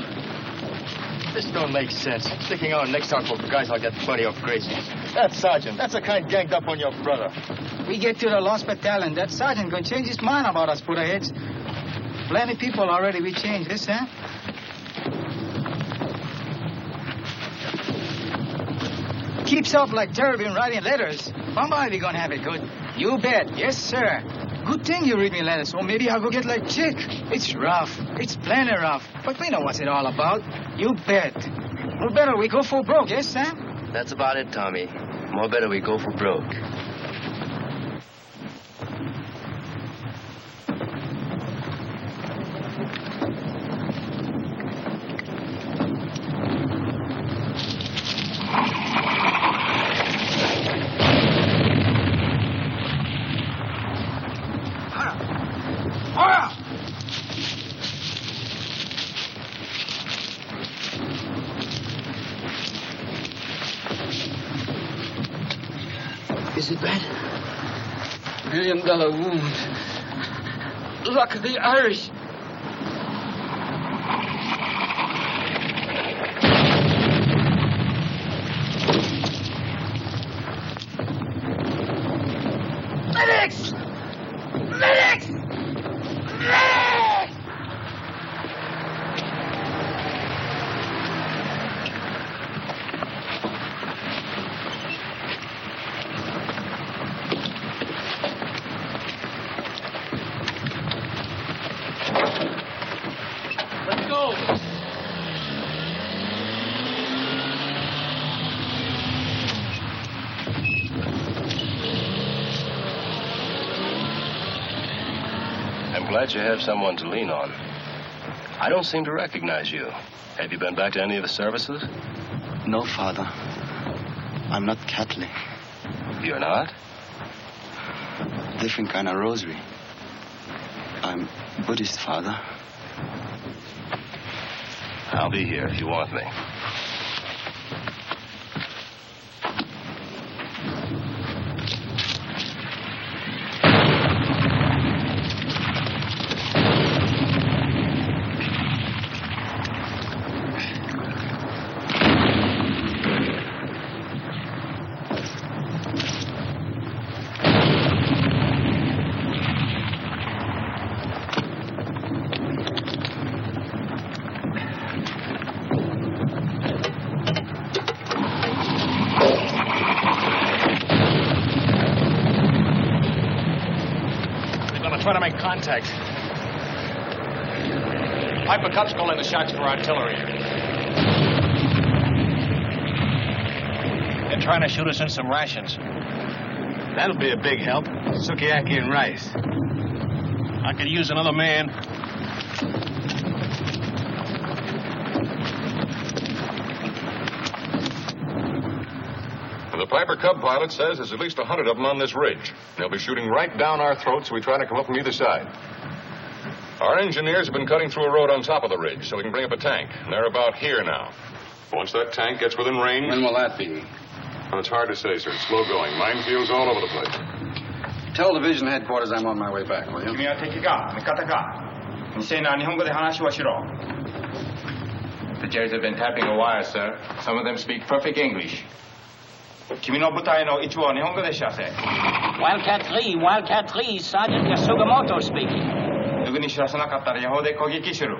This don't make sense. Sticking our necks out for guys I'll get plenty of crazy. That sergeant, that's the kind ganged up on your brother. We get to the lost battalion. That sergeant gonna change his mind about us, Buddha-heads. Plenty people already we changed this, huh? Keeps up like Terry been writing letters. Somebody we gonna have it good. You bet. Yes, sir. Good thing you read me letters, or maybe I'll go get like Chick. It's rough. It's plenty rough. But we know what's it all about. You bet. Or better we go for broke, yes, Sam? That's about it, Tommy. More better we go for broke. Is it bad? $1 million wound. Luck of the Irish. Medics! Medics! Medics! Let's go. I'm glad you have someone to lean on. I don't seem to recognize you. Have you been back to any of the services? No, Father. I'm not Catholic. You're not? Different kind of rosary. I'm Buddhist, Father. I'll be here if you want me. Try to make contact. Piper Cup's calling the shots for artillery. They're trying to shoot us in some rations. That'll be a big help. Sukiyaki and rice. I could use another man. The Piper Cub pilot says there's at least 100 of them on this ridge. They'll be shooting right down our throats so we try to come up from either side. Our engineers have been cutting through a road on top of the ridge so we can bring up a tank. And they're about here now. Once that tank gets within range... When will that be? Well, it's hard to say, sir. It's slow going. Minefields all over the place. Tell division headquarters I'm on my way back, will you? 君は敵か味方か未成な日本語で話をしろ The Jerrys have been tapping a wire, sir. Some of them speak perfect English. 君の部隊の一部は日本語で知らせ Wildcat 3, Wildcat 3, Sergeant Yasugamoto speaking. すぐに知らせなかったら予報で攻撃する。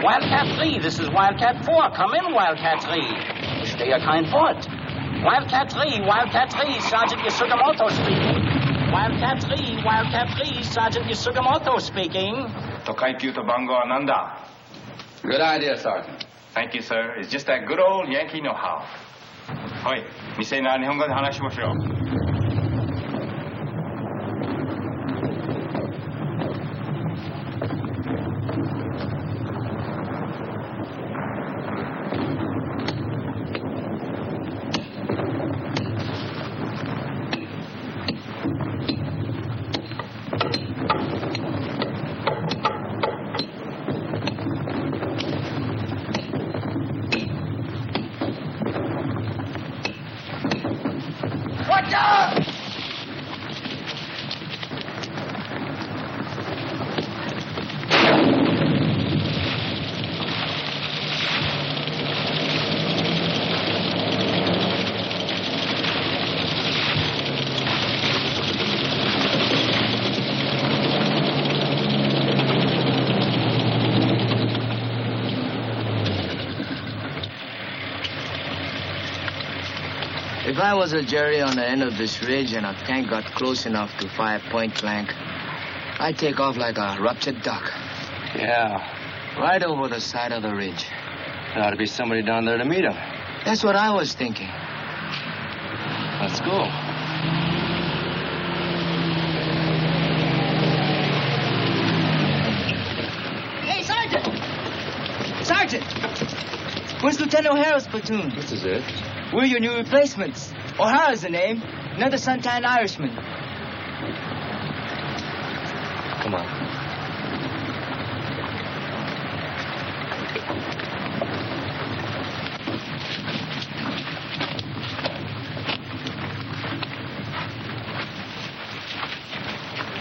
Wildcat 3, this is Wildcat 4. Come in, Wildcat 3. Stay your kind port. Wildcat 3, Wildcat 3, Sergeant Yasugamoto speaking. Wildcat 3, Wildcat 3, Sergeant Yasugamoto speaking. 階級と番号は何だ? Good idea, Sergeant. Thank you, sir. It's just that good old Yankee know-how. おい、店な日本語で話をしろ。 Watch out! If I was a Jerry on the end of this ridge and a tank got close enough to fire point blank, I'd take off like a ruptured duck. Yeah. Right over the side of the ridge. There ought to be somebody down there to meet him. That's what I was thinking. Let's go. Hey, Sergeant! Sergeant! Where's Lieutenant O'Hara's platoon? This is it. We're your new replacements. O'Hara's the name. Another suntan Irishman. Come on.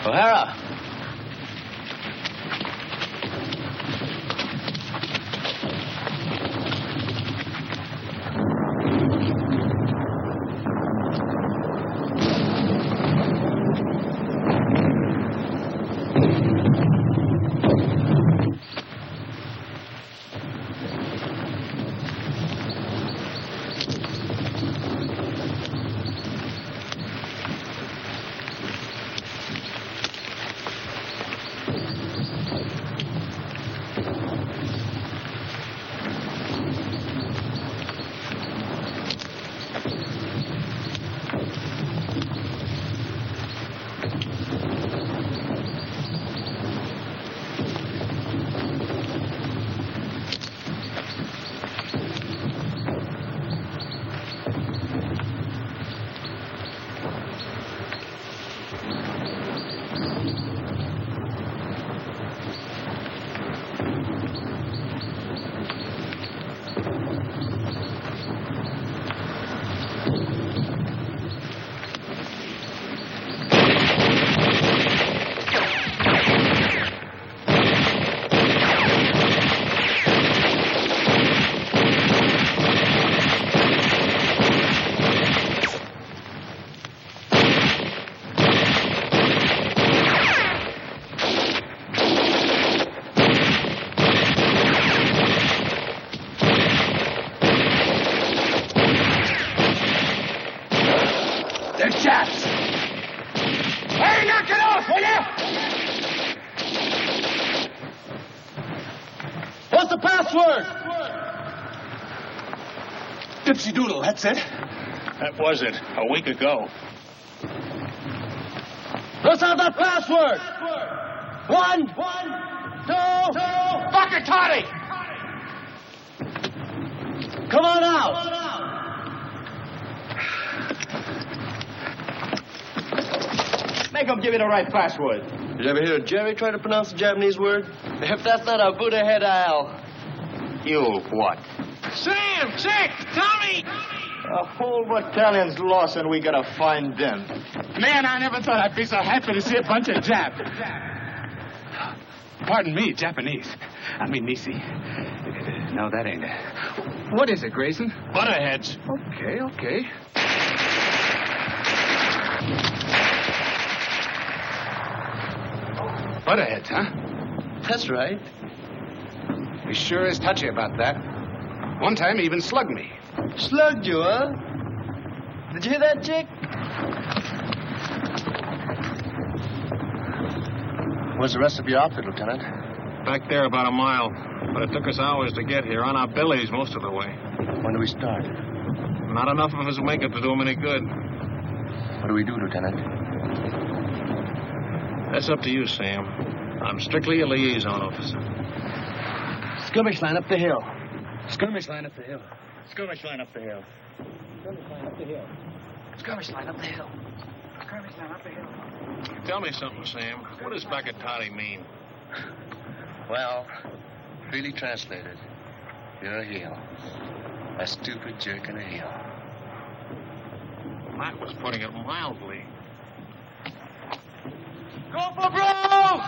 O'Hara! What's the password? Dipsy Doodle, that's it? That was it, a week ago. Let's have that password. 1, 2, Bucket Toddy! Come on out. Make them give you the right password. Did you ever hear Jerry try to pronounce a Japanese word? If that's not a Buddha head, I'll... You what? Sam! Chick! Tommy! A whole battalion's lost and we gotta find them. Man, I never thought I'd be so happy to see a bunch of Jap. Pardon me, Japanese. I mean, Nisi. No, that ain't it. What is it, Grayson? Butterheads. Okay. Butterheads, huh? That's right. He sure is touchy about that. One time he even slugged me. Slugged you, huh? Did you hear that, Jake? Where's the rest of your outfit, Lieutenant? Back there about a mile. But it took us hours to get here, on our bellies most of the way. When do we start? Not enough of us will make it to do them any good. What do we do, Lieutenant? That's up to you, Sam. I'm strictly a liaison officer. Skirmish line up the hill. Skirmish line up the hill. Skirmish line up the hill. Skirmish line up the hill. Skirmish line up the hill. Skirmish line up the hill. Tell me something, Sam. What does Bakatati mean? Well, freely translated, you're a heel. A stupid jerk in a heel. Matt was putting it mildly. Go for broke!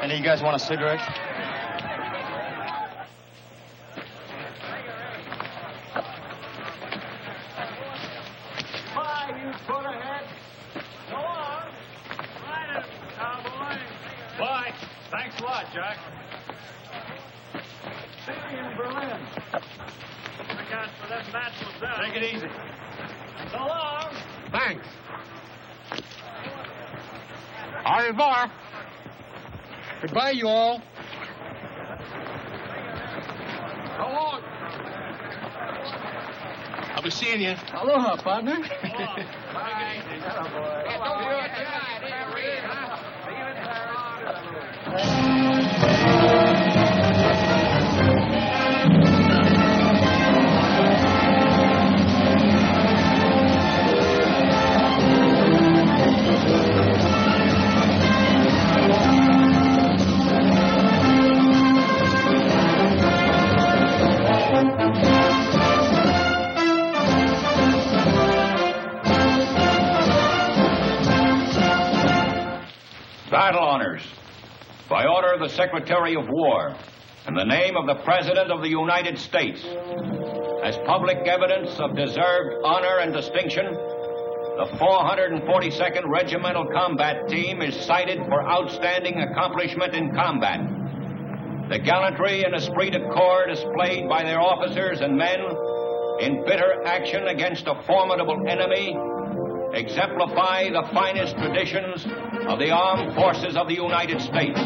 Any of you guys want a cigarette? Bye, you put ahead. Go on. Ride it, cowboy. Bye. Thanks a lot, Jack. See you in Berlin. Look out for them Mademoiselle. Take it easy. So long. Thanks. Au revoir. Goodbye, you all. Go on. I'll be seeing you. Aloha, partner. Battle honors. By order of the Secretary of War, in the name of the President of the United States, as public evidence of deserved honor and distinction, The 442nd Regimental Combat Team is cited for outstanding accomplishment in combat. The gallantry and esprit de corps displayed by their officers and men in bitter action against a formidable enemy exemplify the finest traditions of the armed forces of the United States.